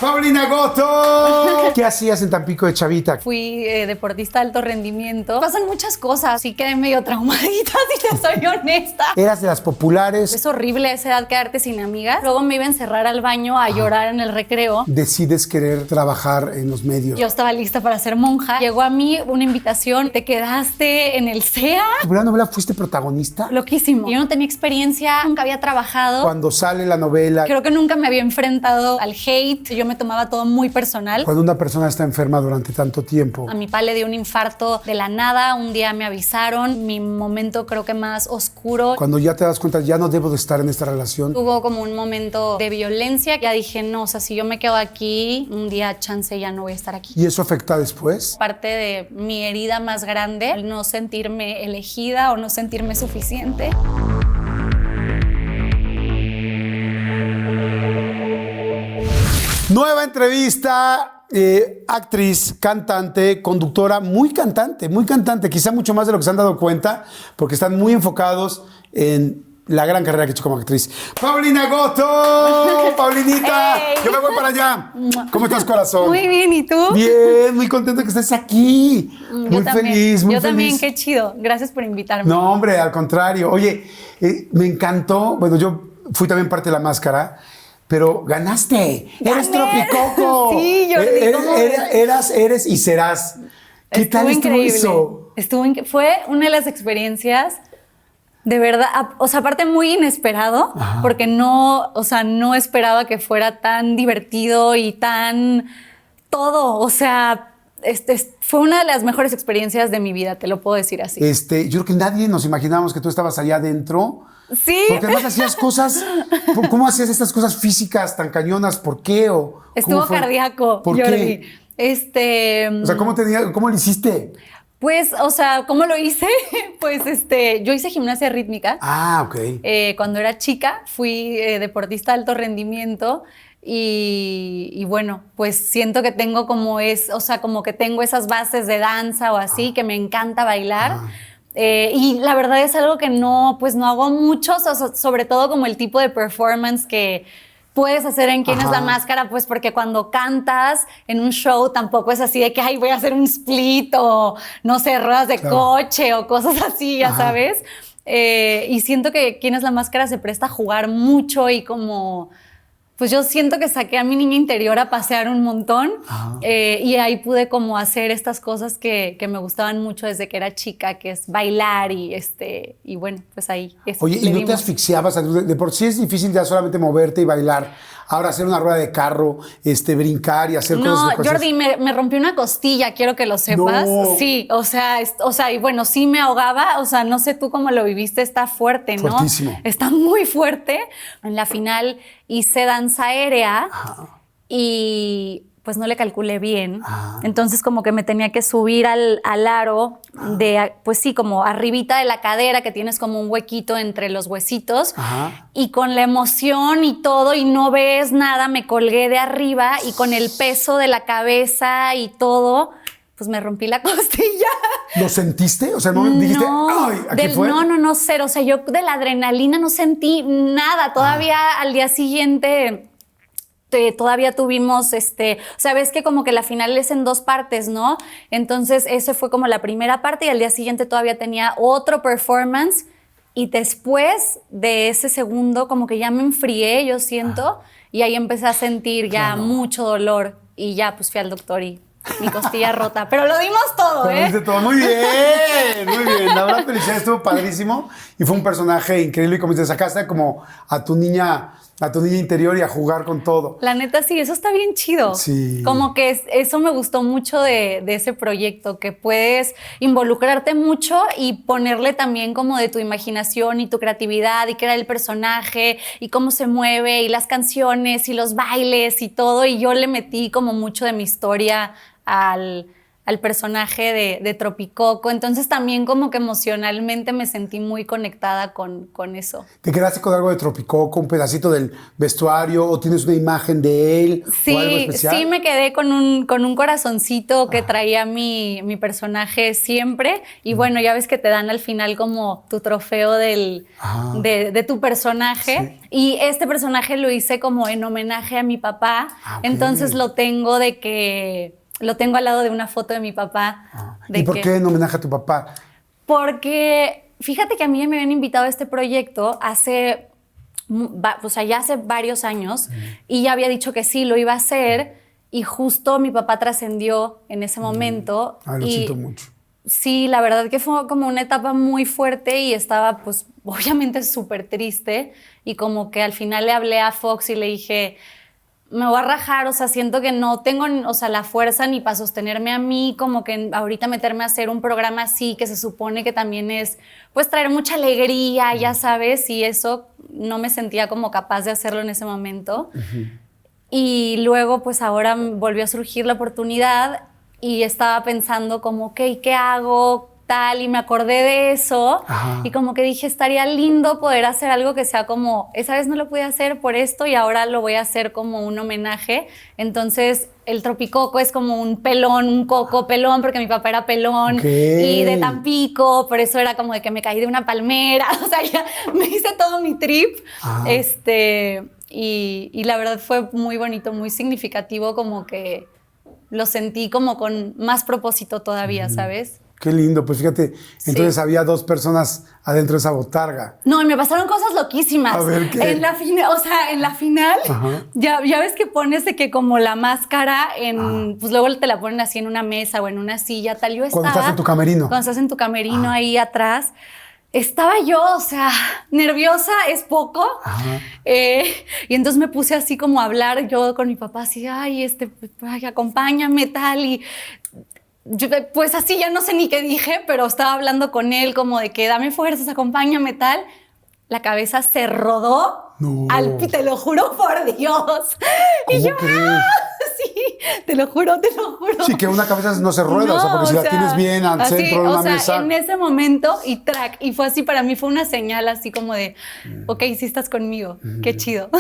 Paulina Goto. ¿Qué hacías en Tampico de chavita? Fui deportista de alto rendimiento. Pasan muchas cosas y quedé medio traumadita, si te soy honesta. ¿Eras de las populares? Es horrible a esa edad quedarte sin amigas. Luego me iba a encerrar al baño a llorar en el recreo. Decides querer trabajar en los medios. Yo estaba lista para ser monja. Llegó a mí una invitación. ¿Te quedaste en el CEA? ¿Tu primera novela fuiste protagonista? Loquísimo. Yo no tenía experiencia, nunca había trabajado. Cuando sale la novela. Creo que nunca me había enfrentado al hate. Yo me tomaba todo muy personal. Cuando una persona está enferma durante tanto tiempo. A mi papá le dio un infarto de la nada. Un día me avisaron. Mi momento creo que más oscuro. Cuando ya te das cuenta, ya no debo de estar en esta relación. Hubo como un momento de violencia. Ya dije, no, o sea, si yo me quedo aquí, un día chance ya no voy a estar aquí. ¿Y eso afecta después? Parte de mi herida más grande, el no sentirme elegida o no sentirme suficiente. Nueva entrevista, actriz, cantante, conductora, muy cantante, quizá mucho más de lo que se han dado cuenta, porque están muy enfocados en la gran carrera que he hecho como actriz. ¡Paulina Goto! ¡Paulinita! Hey. Yo me voy para allá. ¿Cómo estás, corazón? Muy bien, ¿y tú? Bien, muy contento que estés aquí. Muy feliz, muy feliz. Yo también, qué chido. Gracias por invitarme. No, hombre, al contrario. Oye, me encantó. Bueno, yo fui también parte de La Máscara, pero ganaste. Eres Tropicoco. Sí, Jordi. Eres y serás. ¿Qué tal estuvo eso? Fue una de las experiencias de verdad, o sea, aparte muy inesperado, Ajá. porque no esperaba que fuera tan divertido y tan todo, o sea, fue una de las mejores experiencias de mi vida, te lo puedo decir así. Yo creo que nadie nos imaginábamos que tú estabas allá adentro. Sí. Porque además hacías cosas, ¿cómo hacías estas cosas físicas tan cañonas? ¿Por qué? Estuvo cardíaco, ¿Por Jordi. qué? O sea, ¿cómo lo hiciste? Pues, o sea, ¿cómo lo hice? Pues, yo hice gimnasia rítmica. Ah, ok. Cuando era chica fui deportista de alto rendimiento y bueno, pues siento que tengo como que tengo esas bases de danza o así, que me encanta bailar. Y la verdad es algo que no hago mucho, sobre todo como el tipo de performance que puedes hacer en ¿Quién es la máscara? Pues porque cuando cantas en un show tampoco es así de que, ay, voy a hacer un split o, no sé, ruedas de coche o cosas así, ya sabes. Y siento que ¿Quién es la máscara? Se presta a jugar mucho y como... Pues yo siento que saqué a mi niña interior a pasear un montón y ahí pude como hacer estas cosas que me gustaban mucho desde que era chica, que es bailar y bueno, pues ahí. Oye, ¿y no te asfixiabas? De por sí es difícil ya solamente moverte y bailar. Ahora hacer una rueda de carro, brincar y hacer cosas. No, Jordi, me rompí una costilla, quiero que lo sepas. No. Sí, o sea, y bueno, sí me ahogaba, o sea, no sé tú cómo lo viviste, está fuerte, ¿no? Fuertísimo. Está muy fuerte. En la final hice danza aérea y pues no le calculé bien. Entonces como que me tenía que subir al aro pues sí, como arribita de la cadera, que tienes como un huequito entre los huesitos. Y con la emoción y todo, y no ves nada, me colgué de arriba y con el peso de la cabeza y todo, pues me rompí la costilla. ¿Lo sentiste? O sea, ¿no dijiste, ay, aquí fue? No, cero. O sea, yo de la adrenalina no sentí nada. Todavía al día siguiente... todavía tuvimos, o sea, ves que como que la final es en 2 partes, ¿no? Entonces, ese fue como la primera parte y al día siguiente todavía tenía otro performance y después de ese segundo como que ya me enfrié, yo siento, y ahí empecé a sentir ya mucho dolor y ya pues fui al doctor y mi costilla rota, pero lo dimos todo, Lo diste todo. Muy bien, muy bien. La verdad, felicidades, estuvo padrísimo y fue un personaje increíble y como te sacaste como a tu niña interior y a jugar con todo. La neta, sí, eso está bien chido. Sí. Como que eso me gustó mucho de ese proyecto, que puedes involucrarte mucho y ponerle también como de tu imaginación y tu creatividad y crear el personaje y cómo se mueve y las canciones y los bailes y todo. Y yo le metí como mucho de mi historia al personaje de Tropicoco. Entonces también como que emocionalmente me sentí muy conectada con eso. ¿Te quedaste con algo de Tropicoco, un pedacito del vestuario o tienes una imagen de él o algo especial? Sí, me quedé con un corazoncito que traía mi personaje siempre. Y bueno, ya ves que te dan al final como tu trofeo de tu personaje. Sí. Y este personaje lo hice como en homenaje a mi papá. Okay. Entonces lo tengo al lado de una foto de mi papá. ¿Y por qué en homenaje a tu papá? Porque fíjate que a mí me habían invitado a este proyecto ya hace varios años y ya había dicho que sí, lo iba a hacer y justo mi papá trascendió en ese momento. Lo siento mucho. Sí, la verdad que fue como una etapa muy fuerte y estaba pues obviamente súper triste y como que al final le hablé a Fox y le dije, me voy a rajar, o sea, siento que no tengo, o sea, la fuerza ni para sostenerme a mí, como que ahorita meterme a hacer un programa así, que se supone que también es, pues, traer mucha alegría, ya sabes, y eso no me sentía como capaz de hacerlo en ese momento. Y luego, pues, ahora volvió a surgir la oportunidad y estaba pensando como, ok, ¿qué hago? Tal, y me acordé de eso. Ajá. Y como que dije, estaría lindo poder hacer algo que sea como, esa vez no lo pude hacer por esto y ahora lo voy a hacer como un homenaje. Entonces el Tropicoco es como un pelón, un coco pelón, porque mi papá era pelón. Y de Tampico, por eso era como de que me caí de una palmera, o sea, ya me hice todo mi trip. Y la verdad fue muy bonito, muy significativo, como que lo sentí como con más propósito todavía, ¿sabes? Qué lindo, pues fíjate, entonces había 2 personas adentro de esa botarga. No, y me pasaron cosas loquísimas. A ver, ¿qué? En la final, ya ves que pones de que como la máscara, pues luego te la ponen así en una mesa o en una silla, tal. Yo estaba... Cuando estás en tu camerino. Cuando estás en tu camerino ahí atrás. Estaba yo, o sea, nerviosa es poco. Y entonces me puse así como a hablar yo con mi papá, así, ay, acompáñame, tal, y... Yo, pues así ya no sé ni qué dije, pero estaba hablando con él como de que dame fuerzas, acompáñame, tal. La cabeza se rodó. No. Te lo juro por Dios. ¿Cómo crees? Sí, te lo juro. Sí, que una cabeza no se rueda, o sea, porque si la tienes bien al centro de una mesa. En ese momento, y fue así, para mí fue una señal así como de, ok, sí estás conmigo, qué chido.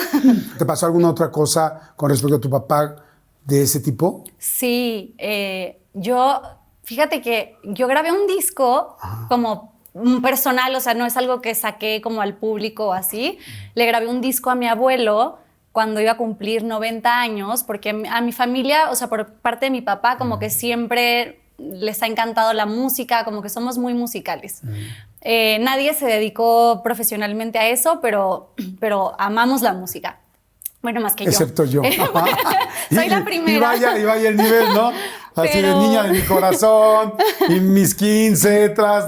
¿Te pasó alguna otra cosa con respecto a tu papá de ese tipo? Sí, fíjate que yo grabé un disco como personal, o sea, no es algo que saqué como al público o así. Le grabé un disco a mi abuelo cuando iba a cumplir 90 años, porque a mi familia, o sea, por parte de mi papá, como que siempre les ha encantado la música, como que somos muy musicales. Nadie se dedicó profesionalmente a eso, pero amamos la música. Bueno, más que yo. Excepto yo. Soy la primera. Y vaya el nivel, ¿no? Así de niña de mi corazón, y mis 15, tras.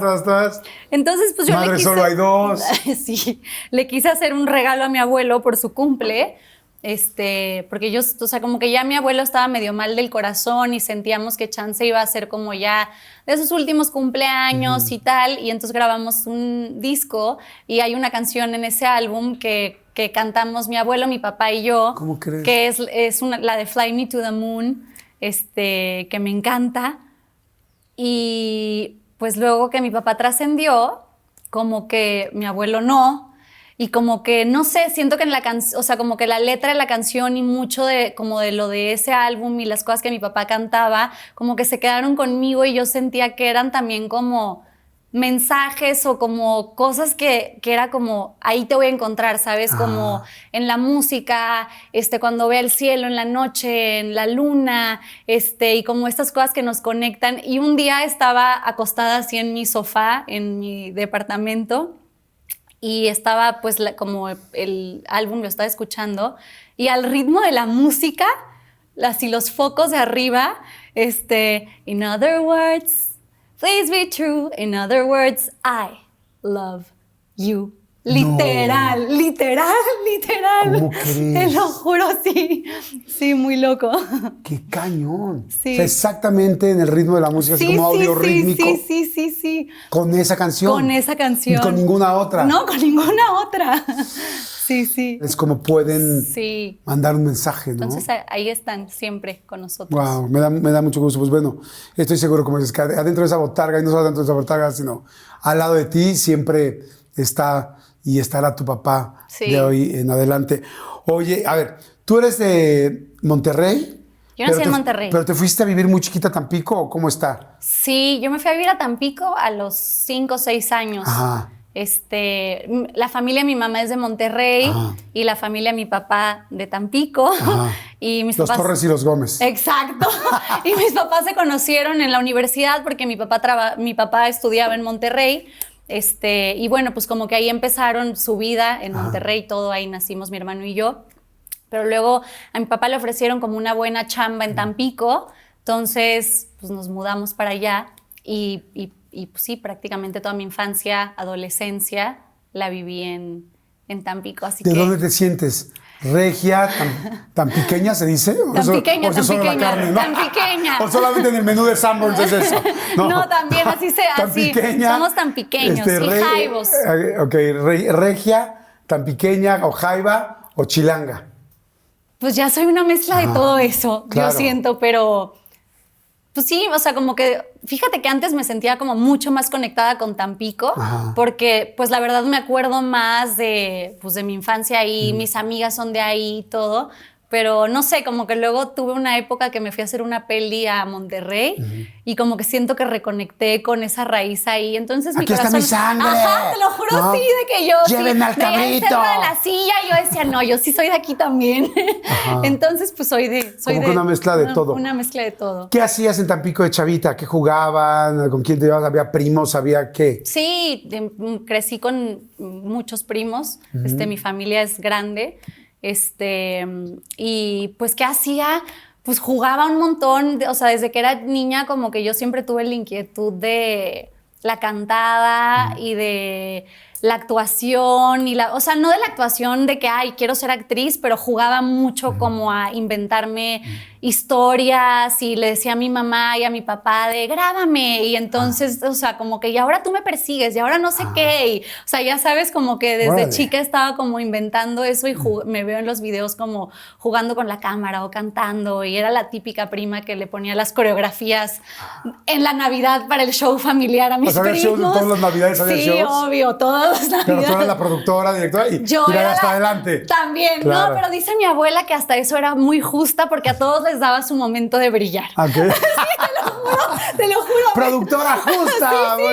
Entonces, pues yo Madre, solo hay 2. Sí, le quise hacer un regalo a mi abuelo por su cumple, porque yo, o sea, como que ya mi abuelo estaba medio mal del corazón y sentíamos que chance iba a ser como ya de sus últimos cumpleaños y tal, y entonces grabamos un disco y hay una canción en ese álbum que cantamos mi abuelo, mi papá y yo. ¿Cómo crees? Que es la de Fly Me to the Moon, que me encanta. Y pues luego que mi papá trascendió, como que mi abuelo no, y como que, no sé, siento que en la canción, o sea, como que la letra de la canción y mucho como de lo de ese álbum y las cosas que mi papá cantaba, como que se quedaron conmigo y yo sentía que eran también como mensajes o como cosas que era como, ahí te voy a encontrar, ¿sabes? Como en la música, cuando vea el cielo en la noche, en la luna, y como estas cosas que nos conectan. Y un día estaba acostada así en mi sofá, en mi departamento, y estaba pues como el álbum lo estaba escuchando, y al ritmo de la música, así los focos de arriba, in other words, please be true. In other words, I love you. Literal, literal. ¿Cómo crees? Te lo juro, sí. Sí, muy loco. ¡Qué cañón! Sí. O sea, exactamente en el ritmo de la música, así como audio rítmico. Sí. Con esa canción. Con esa canción. Con ninguna otra. No, con ninguna otra. Sí. Es como pueden Sí. mandar un mensaje, ¿no? Entonces ahí están siempre con nosotros. Wow, me da mucho gusto. Pues bueno, estoy seguro, como dices, que adentro de esa botarga, y no solo dentro de esa botarga, sino al lado de ti siempre está y estará tu papá de hoy en adelante. Oye, a ver, tú eres de Monterrey. Yo nací en Monterrey. ¿Pero te fuiste a vivir muy chiquita a Tampico o cómo está? Sí, yo me fui a vivir a Tampico a los 5 o 6 años. Ajá. La familia de mi mamá es de Monterrey. Ajá. Y la familia de mi papá de Tampico. Ajá. Y mis los papás, Torres y los Gómez. Exacto. Y mis papás se conocieron en la universidad porque mi papá estudiaba en Monterrey. Y bueno, pues como que ahí empezaron su vida en Monterrey, todo ahí nacimos mi hermano y yo. Pero luego a mi papá le ofrecieron como una buena chamba en Tampico, entonces pues nos mudamos para allá y pues sí, prácticamente toda mi infancia, adolescencia la viví en Tampico. Así ¿De dónde te sientes? ¿Regia? ¿Tan pequeña se dice? Tan pequeña, tan pequeña, carne, ¿no? tan pequeña. O solamente en el menú de Sanborns es eso. No, también así sea. Tan así. pequeña. Somos tan pequeños y jaivos. Ok, regia, tan pequeña, o jaiba, o chilanga. Pues ya soy una mezcla de todo eso, claro. yo siento, pero pues sí, o sea, como que fíjate que antes me sentía como mucho más conectada con Tampico, porque pues la verdad me acuerdo más de mi infancia ahí, mis amigas son de ahí y todo, pero no sé, como que luego tuve una época que me fui a hacer una peli a Monterrey y como que siento que reconecté con esa raíz ahí. Entonces Aquí mi corazón... está mi sangre. Ajá, te lo juro, ¿no? sí, de que yo... Llévenme al veía el cabrito. centro de la silla y yo decía, no, yo sí soy de aquí también. Entonces pues soy como que una mezcla de todo. Una mezcla de todo. ¿Qué hacías en Tampico de chavita? ¿Qué jugaban? ¿Con quién te llevabas? ¿Había primos? ¿Había qué? Sí, crecí con muchos primos. Mi familia es grande. Y pues, ¿qué hacía? Pues jugaba un montón. O sea, desde que era niña, como que yo siempre tuve la inquietud de la cantada y de la actuación. O sea, no de la actuación de que, ay, quiero ser actriz, pero jugaba mucho como a inventarme historias y le decía a mi mamá y a mi papá de grábame. Y entonces, o sea, como que y ahora tú me persigues y ahora no sé qué. Y, o sea, ya sabes, como que desde chica estaba como inventando eso y me veo en los videos como jugando con la cámara o cantando. Y era la típica prima que le ponía las coreografías en la Navidad para el show familiar a mis primos. Shows, todas las Navidades había shows. Sí, obvio, todas las Navidades. Pero tú eras la productora, directora y era hasta adelante. También, claro. No, pero dice mi abuela que hasta eso era muy justa porque a todos les daba su momento de brillar. ¿Ok? Sí, te lo juro. Productora justa. Sí,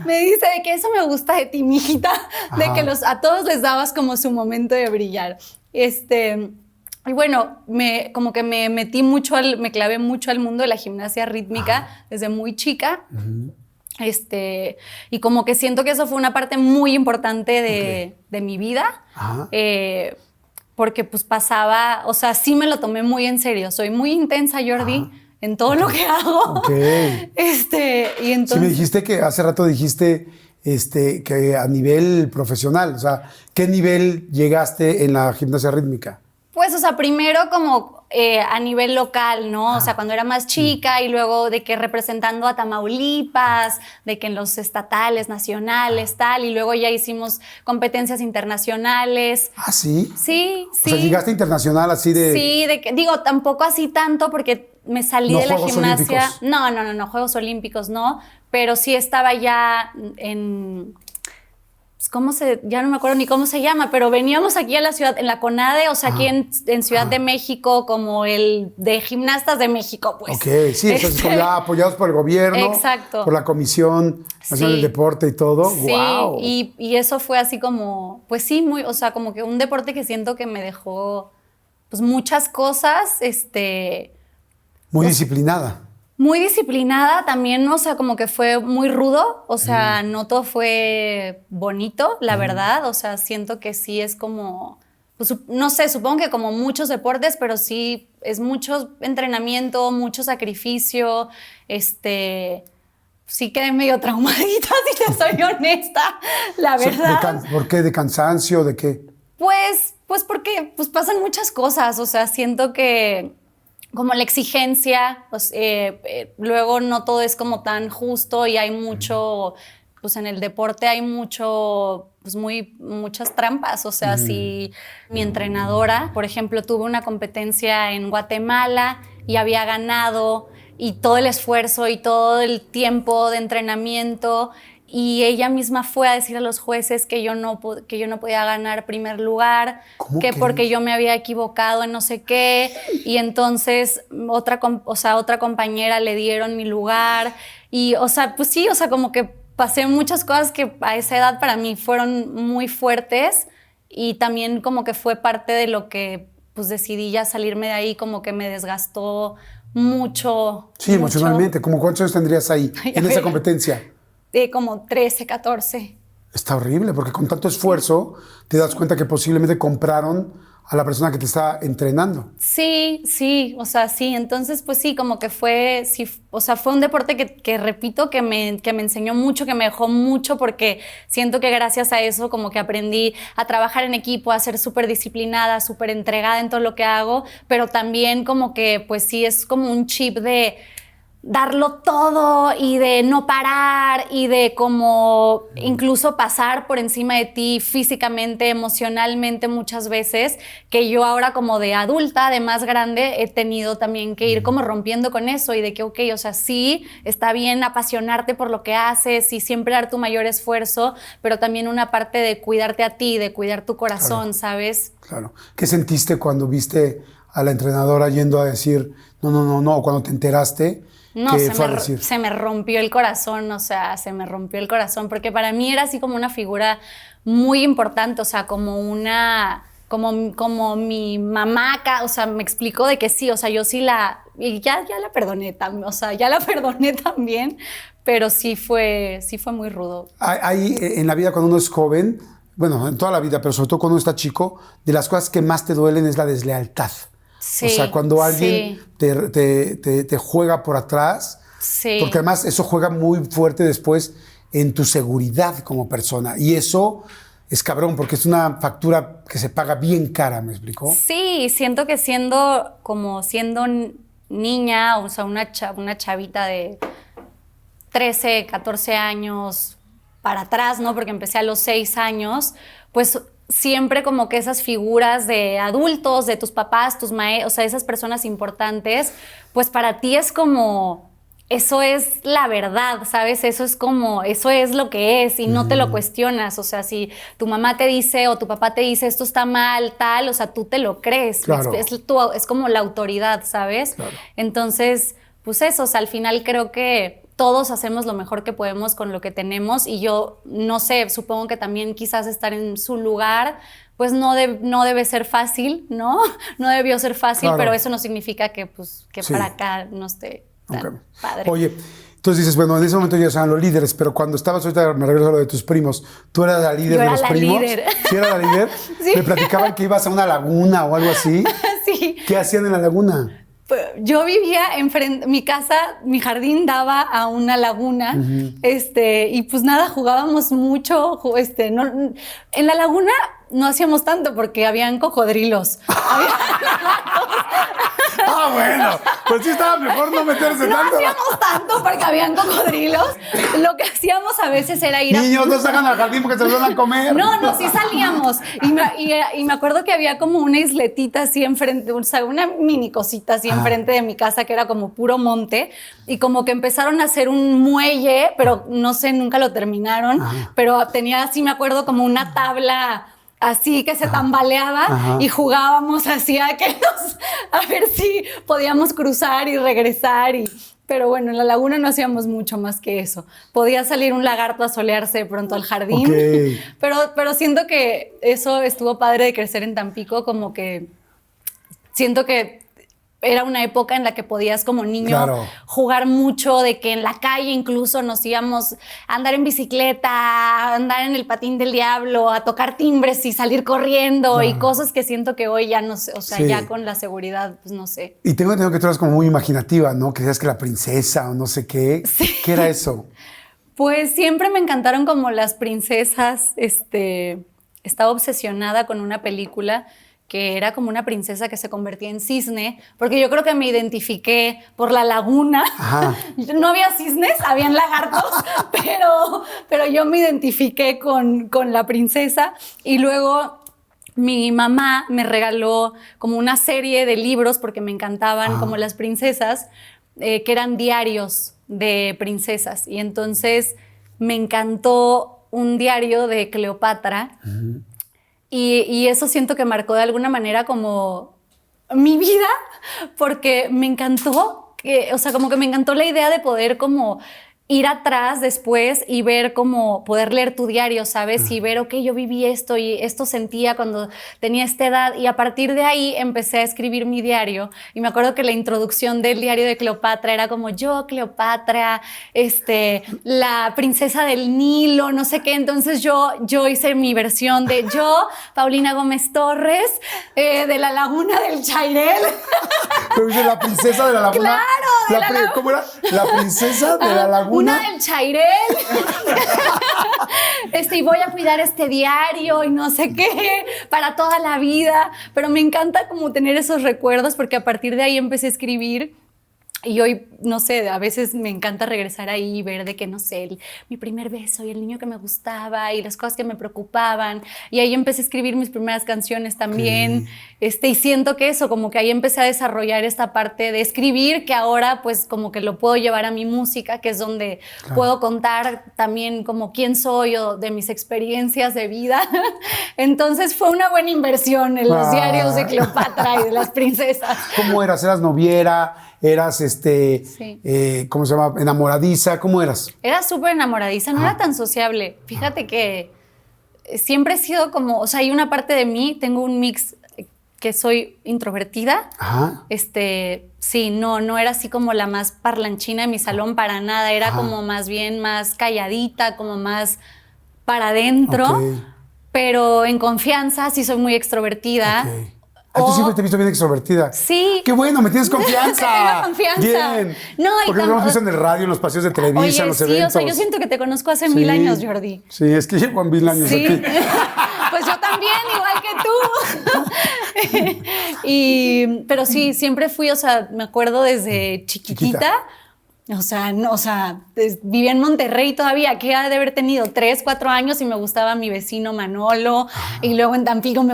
me dice de que eso me gusta de ti, mijita, de que a todos les dabas como su momento de brillar. Y bueno, como que me clavé mucho al mundo de la gimnasia rítmica desde muy chica. Y como que siento que eso fue una parte muy importante de mi vida. Porque pues pasaba, o sea, sí me lo tomé muy en serio. Soy muy intensa, Jordi, en todo lo que hago. Y entonces... Sí, me dijiste que hace rato dijiste que a nivel profesional, o sea, ¿qué nivel llegaste en la gimnasia rítmica? Pues, o sea, primero como a nivel local, ¿no? O sea, cuando era más chica y luego de que representando a Tamaulipas, de que en los estatales, nacionales, tal, y luego ya hicimos competencias internacionales. ¿Ah, sí? Sí. O sea, llegaste internacional así de... Sí, digo, tampoco así tanto porque me salí de la gimnasia. Olímpicos. No, Juegos Olímpicos no, pero sí estaba ya en... ya no me acuerdo ni cómo se llama, pero veníamos aquí a la ciudad, en la CONADE, o sea, aquí en Ciudad de México, como el de Gimnastas de México, pues. Ok, sí, entonces ya apoyados por el gobierno. Exacto. Por la Comisión Nacional del Deporte y todo. Sí, ¡Wow! Y eso fue así como, pues sí, o sea, como que un deporte que siento que me dejó, pues muchas cosas, Muy disciplinada. Muy disciplinada también, o sea, como que fue muy rudo, o sea, no todo fue bonito, la verdad, o sea, siento que sí es como, pues, no sé, supongo que como muchos deportes, pero sí es mucho entrenamiento, mucho sacrificio, sí quedé medio traumadita, si te soy honesta, la verdad. ¿Por qué? ¿De cansancio? ¿De qué? Pues porque pues pasan muchas cosas, o sea, siento que como la exigencia, pues, luego no todo es como tan justo y hay mucho, pues en el deporte hay mucho, pues muchas trampas, o sea, si mi entrenadora, por ejemplo, tuvo una competencia en Guatemala y había ganado y todo el esfuerzo y todo el tiempo de entrenamiento, y ella misma fue a decir a los jueces que yo no podía ganar primer lugar, que porque yo me había equivocado en no sé qué, y entonces otra compañera le dieron mi lugar, y o sea, pues sí, o sea, como que pasé muchas cosas que a esa edad para mí fueron muy fuertes, y también como que fue parte de lo que pues decidí ya salirme de ahí, como que me desgastó mucho. Sí, emocionalmente. ¿Cómo cuántos años tendrías ahí en esa competencia? Como 13, 14. Está horrible, porque con tanto esfuerzo te das cuenta que posiblemente compraron a la persona que te está entrenando. Sí, o sea, sí. Entonces, pues sí, como que fue, sí, o sea, fue un deporte que repito, que me enseñó mucho, que me dejó mucho, porque siento que gracias a eso como que aprendí a trabajar en equipo, a ser súper disciplinada, súper entregada en todo lo que hago, pero también como que, pues sí, es como un chip de darlo todo y de no parar y de como incluso pasar por encima de ti físicamente, emocionalmente muchas veces, que yo ahora como de adulta, de más grande, he tenido también que ir como rompiendo con eso y de que, ok, o sea, sí, está bien apasionarte por lo que haces y siempre dar tu mayor esfuerzo, pero también una parte de cuidarte a ti, de cuidar tu corazón, claro. ¿Sabes? Claro. ¿Qué sentiste cuando viste a la entrenadora yendo a decir no, cuando te enteraste? No, se me rompió el corazón, o sea, se me rompió el corazón, porque para mí era así como una figura muy importante, o sea, como mi mamá, o sea, me explicó de que sí, o sea, yo sí y ya la perdoné también, o sea, ya la perdoné también, pero sí fue muy rudo. Hay en la vida cuando uno es joven, bueno, en toda la vida, pero sobre todo cuando uno está chico, de las cosas que más te duelen es la deslealtad. Sí, o sea, cuando alguien te juega por atrás, porque además eso juega muy fuerte después en tu seguridad como persona. Y eso es cabrón, porque es una factura que se paga bien cara, ¿me explicó? Sí, siento que siendo niña, o sea, una chavita de 13, 14 años para atrás, ¿no? Porque empecé a los 6 años, pues siempre como que esas figuras de adultos, de tus papás, tus maestros, o sea, esas personas importantes, pues para ti es como, eso es la verdad, ¿sabes? Eso es lo que es y no te lo cuestionas. O sea, si tu mamá te dice o tu papá te dice esto está mal, tal, o sea, tú te lo crees. Claro. Es como la autoridad, ¿sabes? Claro. Entonces, pues eso, o sea, al final creo que todos hacemos lo mejor que podemos con lo que tenemos, y yo no sé, supongo que también quizás estar en su lugar pues no debe ser fácil, ¿no? No debió ser fácil, claro. Pero eso no significa que sí. Para acá no esté tan padre. Oye, entonces dices, bueno, en ese momento ya eran los líderes, pero cuando estabas, ahorita me regreso a lo de tus primos, ¿tú eras la líder de los primos? Líder. ¿Sí era la líder? Sí. Me platicaban que ibas a una laguna o algo así. Sí. ¿Qué hacían en la laguna? Yo vivía enfrente, mi casa, mi jardín daba a una laguna, y pues nada, jugábamos mucho, en la laguna no hacíamos tanto porque habían cocodrilos. Bueno, pues sí estaba mejor no meterse no tanto. No hacíamos tanto porque habían cocodrilos. Lo que hacíamos a veces era ir Niños, no salgan al jardín porque se los van a comer. No, sí salíamos. Y me acuerdo que había como una isletita así enfrente, o sea, una mini cosita así enfrente de mi casa que era como puro monte, y como que empezaron a hacer un muelle, pero no sé, nunca lo terminaron, pero tenía así, me acuerdo, como una tabla así que se tambaleaba y jugábamos así a ver si podíamos cruzar y regresar. Pero bueno, en la laguna no hacíamos mucho más que eso. Podía salir un lagarto a solearse de pronto al jardín. Okay. Pero siento que eso estuvo padre de crecer en Tampico, como que siento que era una época en la que podías como niño jugar mucho, de que en la calle incluso nos íbamos a andar en bicicleta, a andar en el patín del diablo, a tocar timbres y salir corriendo y cosas que siento que hoy ya no sé, o sea, ya con la seguridad, pues no sé. Y tengo entendido que tú eras como muy imaginativa, ¿no? Que decías que la princesa o no sé qué. Sí. ¿Qué era eso? Pues siempre me encantaron como las princesas. Estaba obsesionada con una película que era como una princesa que se convertía en cisne, porque yo creo que me identifiqué por la laguna. Ajá. No había cisnes, habían lagartos, pero yo me identifiqué con la princesa. Y luego mi mamá me regaló como una serie de libros, porque me encantaban como las princesas, que eran diarios de princesas. Y entonces me encantó un diario de Cleopatra. Y eso siento que marcó de alguna manera como mi vida, porque me encantó, o sea, como que me encantó la idea de poder como ir atrás después y ver cómo poder leer tu diario, ¿sabes? Y ver, ok, yo viví esto y esto sentía cuando tenía esta edad. Y a partir de ahí empecé a escribir mi diario. Y me acuerdo que la introducción del diario de Cleopatra era como yo, Cleopatra, la princesa del Nilo, no sé qué. Entonces yo hice mi versión de yo, Paulina Gómez Torres, de la Laguna del Chairel. Pero dice la princesa de la laguna. Claro, ¿cómo era? La princesa de la laguna. Una del Chairel. Y voy a cuidar este diario y no sé qué para toda la vida. Pero me encanta como tener esos recuerdos, porque a partir de ahí empecé a escribir. Y hoy, no sé, a veces me encanta regresar ahí y ver de que, no sé, mi primer beso y el niño que me gustaba y las cosas que me preocupaban. Y ahí empecé a escribir mis primeras canciones también. Y siento que eso, como que ahí empecé a desarrollar esta parte de escribir, que ahora pues como que lo puedo llevar a mi música, que es donde puedo contar también como quién soy o de mis experiencias de vida. Entonces fue una buena inversión en los diarios de Cleopatra y de las princesas. ¿Cómo eras? ¿Eras noviera? ¿Eras, ¿cómo se llama? ¿Enamoradiza? ¿Cómo eras? Era súper enamoradiza, no era tan sociable. Fíjate que siempre he sido como, o sea, hay una parte de mí, tengo un mix que soy introvertida. Ajá. Sí, no era así como la más parlanchina de mi salón para nada, era como más bien más calladita, como más para adentro, pero en confianza sí soy muy extrovertida. Tú siempre te he visto bien extrovertida. Sí. ¡Qué bueno! ¡Me tienes confianza! Tengo confianza. Bien. No, porque nos hemos visto en el radio, en los paseos de Televisa, en los eventos. O sea, yo siento que te conozco hace 1000 años, Jordi. Sí, es que llevo 1000 años aquí. Pues yo también, igual que tú. Pero sí, siempre fui, o sea, me acuerdo desde chiquitita. O sea, vivía en Monterrey todavía, que ha de haber tenido 3, 4 años y me gustaba mi vecino Manolo. Y luego en Tampico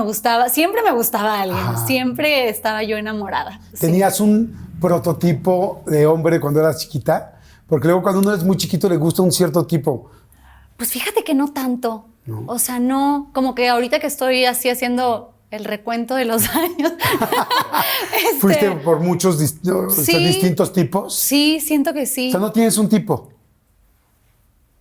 siempre me gustaba alguien, siempre estaba yo enamorada. ¿Tenías un prototipo de hombre cuando eras chiquita? Porque luego cuando uno es muy chiquito le gusta un cierto tipo. Pues fíjate que no tanto. ¿No? O sea, no, como que ahorita que estoy así haciendo el recuento de los años. ¿Fuiste por muchos distintos tipos? Sí, siento que sí. O sea, ¿no tienes un tipo?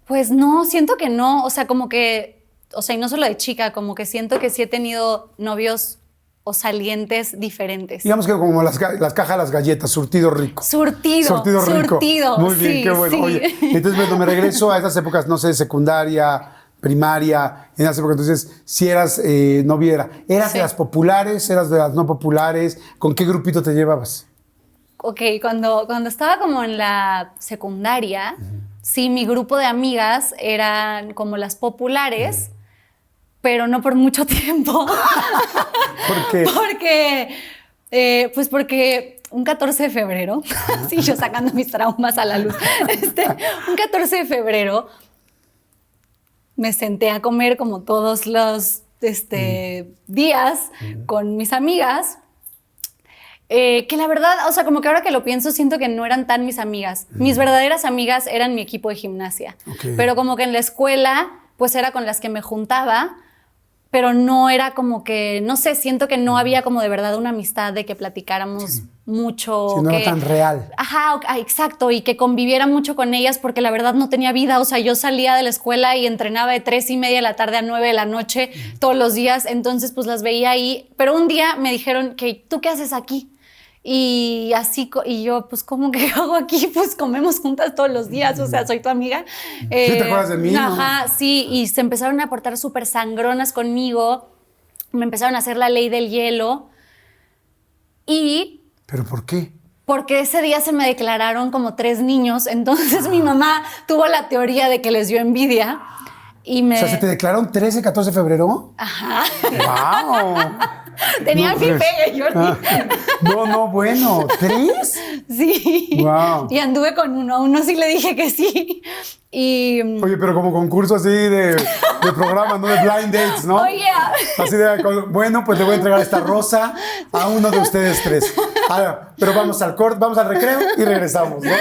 Pues no, siento que no. O sea, como que, o sea, y no solo de chica, como que siento que sí he tenido novios o salientes diferentes. Digamos que como las cajas, las galletas, surtido rico. Surtido rico. Muy bien, qué bueno. Sí. Oye, entonces cuando me regreso a esas épocas, no sé, secundaria, primaria, en esa época, entonces, si eras noviera, ¿eras de las populares, eras de las no populares? ¿Con qué grupito te llevabas? Ok, cuando estaba como en la secundaria, sí, mi grupo de amigas eran como las populares, pero no por mucho tiempo. ¿Por qué? Porque un 14 de febrero, sí, yo sacando mis traumas a la luz, un 14 de febrero, me senté a comer como todos los días con mis amigas, que la verdad, o sea, como que ahora que lo pienso, siento que no eran tan mis amigas. Mis verdaderas amigas eran mi equipo de gimnasia. Pero como que en la escuela, pues era con las que me juntaba, pero no era como que, no sé, siento que no había como de verdad una amistad de que platicáramos mucho. Sí, no era tan real. Ajá, exacto, y que conviviera mucho con ellas porque la verdad no tenía vida. O sea, yo salía de la escuela y entrenaba de 3:30 de la tarde a 9 de la noche todos los días, entonces pues las veía ahí. Pero un día me dijeron que, ¿tú qué haces aquí? Y así, y yo, pues, ¿cómo que hago aquí? Pues comemos juntas todos los días, o sea, soy tu amiga. Sí, ¿te acuerdas de mí? Ajá, ¿no? Sí, y se empezaron a portar súper sangronas conmigo, me empezaron a hacer la ley del hielo y... ¿Pero por qué? Porque ese día se me declararon como 3 niños, entonces mi mamá tuvo la teoría de que les dio envidia y me... O sea, ¿se te declararon 13, 14 de febrero? Ajá. ¡Wow! Tenía mi pegue, yo. No, bueno, 3. Sí. Wow. Y anduve con uno, a uno sí le dije que sí. Y... Oye, pero como concurso así de programa, ¿no? De blind dates, ¿no? Oye. Así de, bueno, pues le voy a entregar esta rosa a uno de ustedes 3. Ahora, pero vamos al corte, vamos al recreo y regresamos, ¿no?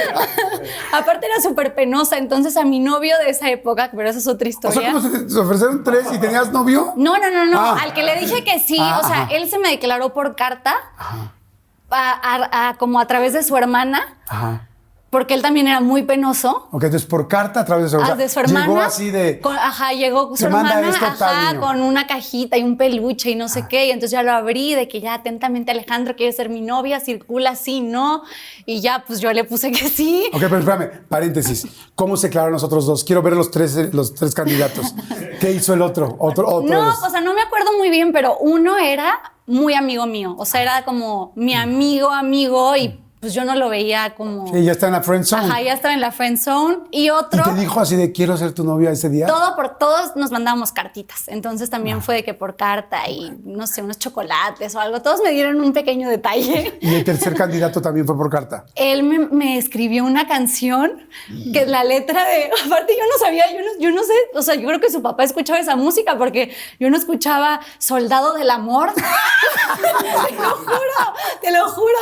Aparte era súper penosa, entonces a mi novio de esa época, pero esa es otra historia. O sea, ¿cómo se ofrecieron 3 y tenías novio? No. Ah. Al que le dije que sí, o sea, él se me declaró por carta, como a través de su hermana. Ajá. Porque él también era muy penoso. Ok, entonces por carta a través de su, de su hermana. Llegó así de... Llegó su hermana, tal niño. con una cajita y un peluche y no sé qué. Y entonces ya lo abrí de que ya atentamente Alejandro quiere ser mi novia, circula así, ¿no? Y ya, pues yo le puse que sí. Ok, pero espérame, paréntesis. ¿Cómo se declararon los otros 2? Quiero ver los tres candidatos. ¿Qué hizo el otro? No, o sea, no me acuerdo muy bien, pero uno era muy amigo mío. O sea, era como mi amigo y pues yo no lo veía como... Sí, ya está en la friend zone. Ajá, ya estaba en la friend zone. Y otro... ¿Y te dijo así de quiero ser tu novia ese día? Todos nos mandábamos cartitas. Entonces también fue de que por carta y, no sé, unos chocolates o algo. Todos me dieron un pequeño detalle. ¿Y el tercer candidato también fue por carta? Él me escribió una canción que la letra de... Aparte yo no sabía, yo no sé, o sea, yo creo que su papá escuchaba esa música porque yo no escuchaba Soldado del Amor. Te lo juro.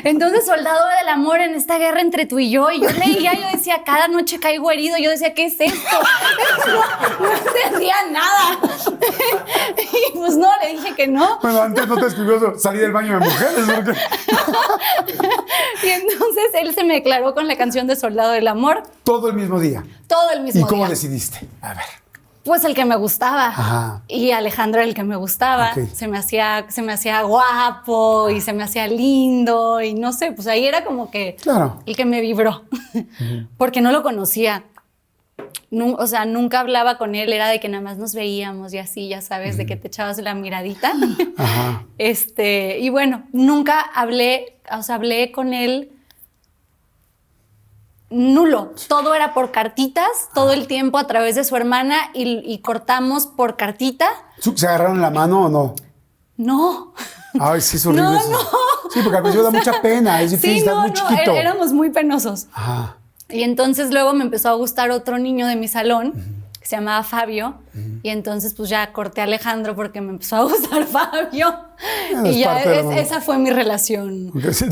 Entonces, Soldado del Amor en esta guerra entre tú y yo leía, yo decía, cada noche caigo herido, yo decía, ¿qué es esto? No entendía nada. Y pues no, le dije que no. Bueno, antes no te escribió salir del baño de mujeres, ¿no? Y entonces él se me declaró con la canción de Soldado del Amor. Todo el mismo día. Todo el mismo día. ¿Y cómo decidiste? A ver. Pues el que me gustaba. Ajá. Y Alejandro era el que me gustaba. Okay. Se me hacía guapo y se me hacía lindo y no sé, pues ahí era como que claro. El que me vibró. Porque no lo conocía. O sea, nunca hablaba con él, era de que nada más nos veíamos y así, ya sabes, de que te echabas la miradita. Ajá. Y bueno, nunca hablé, o sea, hablé con él nulo. Todo era por cartitas, todo el tiempo a través de su hermana y cortamos por cartita. ¿Se agarraron la mano o no? No. Ay, sí, es horrible eso. No. Sí, porque al principio da mucha pena, es difícil, estás muy chiquito. Éramos muy penosos. Ajá. Y entonces luego me empezó a gustar otro niño de mi salón, que se llamaba Fabio, y entonces pues ya corté a Alejandro porque me empezó a gustar Fabio. Y ya esa fue mi relación. Sí,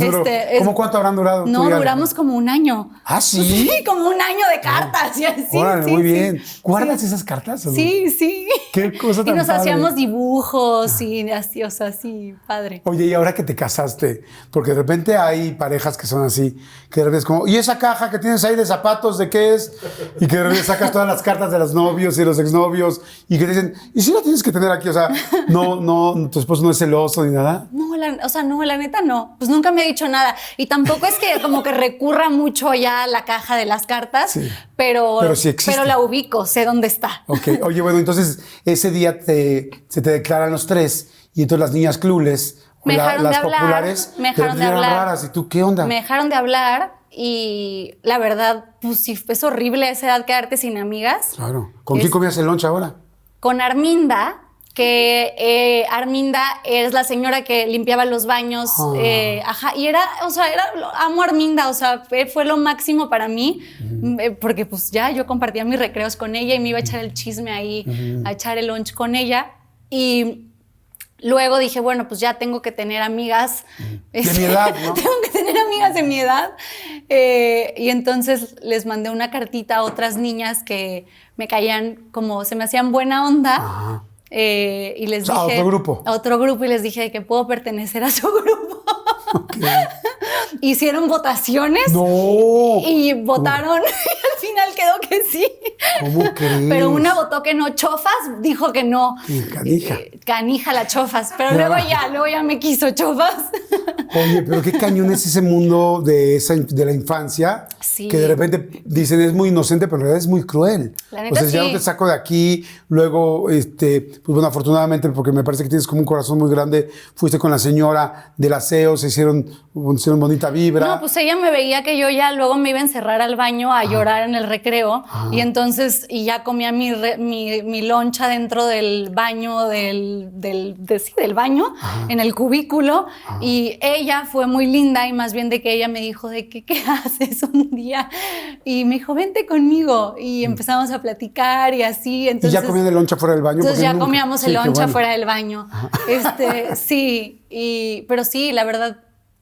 ¿Cómo cuánto habrán durado? No, duramos como 1 año. ¿Ah, sí? Sí, como 1 año de cartas. Y así, órale, sí, muy sí. bien. ¿Guardas esas cartas o no? Sí. Qué cosa tan Y nos padre. hacíamos dibujos y así, o sea, sí, padre. Oye, y ahora que te casaste, porque de repente hay parejas que son así, que de repente es como, ¿y esa caja que tienes ahí de zapatos de qué es? Y que de repente sacas todas las cartas de los novios y los exnovios y que te dicen, ¿y si la tienes que tener aquí? O sea, no, tu esposo no es celoso ni nada. No, la neta no. Pues nunca me ha dicho nada. Y tampoco es que como que recurra mucho ya a la caja de las cartas, sí. pero sí existe. Pero la ubico, sé dónde está. Ok, oye, bueno, entonces ese día se te declaran los 3 y entonces las niñas clules, las populares, me dejaron de hablar. raras. ¿Y tú qué onda? Me dejaron de hablar y la verdad, pues sí, es horrible a esa edad quedarte sin amigas. Claro. ¿Con quién comías el lunch ahora? Con Arminda, que Arminda es la señora que limpiaba los baños. Ajá, y amo a Arminda, o sea, fue lo máximo para mí, porque pues ya yo compartía mis recreos con ella y me iba a echar el chisme ahí, a echar el lunch con ella. Y luego dije, bueno, pues ya tengo que tener amigas. De mi edad, ¿no? Tengo que tener amigas de mi edad. Y entonces les mandé una cartita a otras niñas que me caían como, se me hacían buena onda. Ajá. Y les dije... ¿A otro grupo? A otro grupo y les dije que puedo pertenecer a su grupo. Okay. Hicieron votaciones. ¡No! Y votaron y al final quedó que sí. ¿Cómo crees? Pero una votó que no. Chofas dijo que no. Canija. Canija la Chofas. Pero luego ya me quiso Chofas. Oye, pero qué cañón es ese mundo de la infancia, Sí. que de repente dicen es muy inocente, pero en realidad es muy cruel. La neta, O sea, ya sí. no te saco de aquí, luego, pues bueno, afortunadamente, porque me parece que tienes como un corazón muy grande, fuiste con la señora del aseo, se hicieron bonita vibra. No, pues ella me veía que yo ya luego me iba a encerrar al baño a llorar en el recreo. Y entonces, ya comía mi loncha dentro del baño, del baño, en el cubículo. Y ella fue muy linda y más bien de que ella me dijo de que, ¿qué haces un día? Y me dijo, vente conmigo. Y empezamos a platicar y así. Entonces, ¿Y ya comían el loncha fuera del baño? Entonces Porque ya nunca- comíamos Sí, el qué loncha bueno. fuera del baño. Sí, pero sí, la verdad,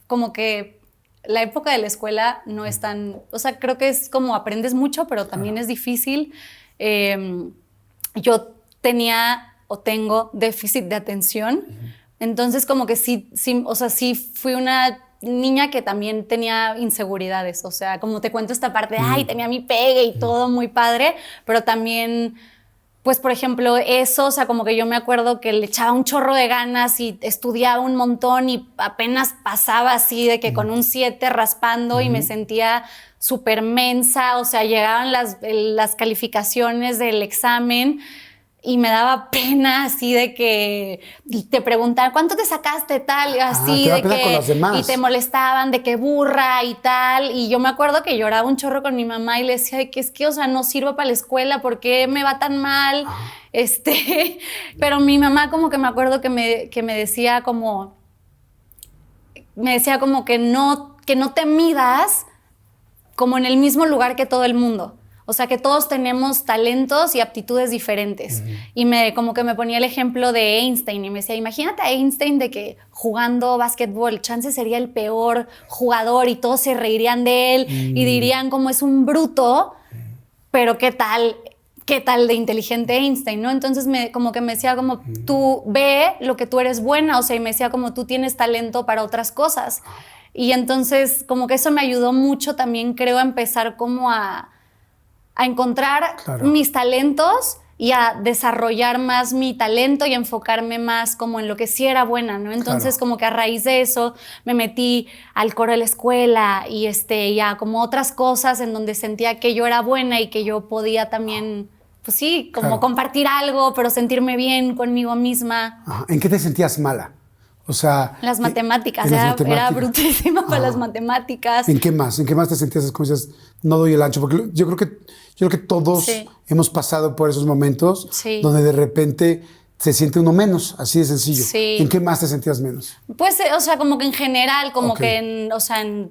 como que la época de la escuela no es tan, o sea, creo que es como aprendes mucho, pero también es difícil. Yo tenía o tengo déficit de atención, entonces como que sí, o sea, sí fui una niña que también tenía inseguridades, o sea, como te cuento esta parte de, ay, tenía mi pegue y todo muy padre, pero también... Pues, por ejemplo, eso, o sea, como que yo me acuerdo que le echaba un chorro de ganas y estudiaba un montón y apenas pasaba así de que con un 7 raspando y me sentía súper mensa, o sea, llegaban las calificaciones del examen y me daba pena así de que te preguntaban, ¿cuánto te sacaste tal? Y así te da de pena que con las demás. y te molestaban de que burra y tal. Y yo me acuerdo que lloraba un chorro con mi mamá y le decía de que es que, o sea, no sirvo para la escuela, ¿por qué me va tan mal? Pero mi mamá como que me acuerdo que me decía como que no te midas como en el mismo lugar que todo el mundo. O sea, que todos tenemos talentos y aptitudes diferentes. Y como que me ponía el ejemplo de Einstein y me decía, imagínate a Einstein de que jugando básquetbol, chance sería el peor jugador y todos se reirían de él y dirían como es un bruto, pero ¿qué tal de inteligente Einstein, ¿no? Entonces como que me decía como tú ve lo que tú eres buena, o sea, y me decía como tú tienes talento para otras cosas. Y entonces como que eso me ayudó mucho también, creo, a empezar como a encontrar mis talentos y a desarrollar más mi talento y enfocarme más como en lo que sí era buena, ¿no? Entonces como que a raíz de eso me metí al coro de la escuela y a como otras cosas en donde sentía que yo era buena y que yo podía también, pues sí, como compartir algo, pero sentirme bien conmigo misma. ¿En qué te sentías mala? O sea... Las matemáticas, en las era matemáticas. brutísima para las matemáticas. ¿En qué más? ¿En qué más te sentías como dices, no doy el ancho? Porque yo creo que todos hemos pasado por esos momentos donde de repente se siente uno menos, así de sencillo. Sí. ¿En qué más te sentías menos? Pues, o sea, como que en general, como que en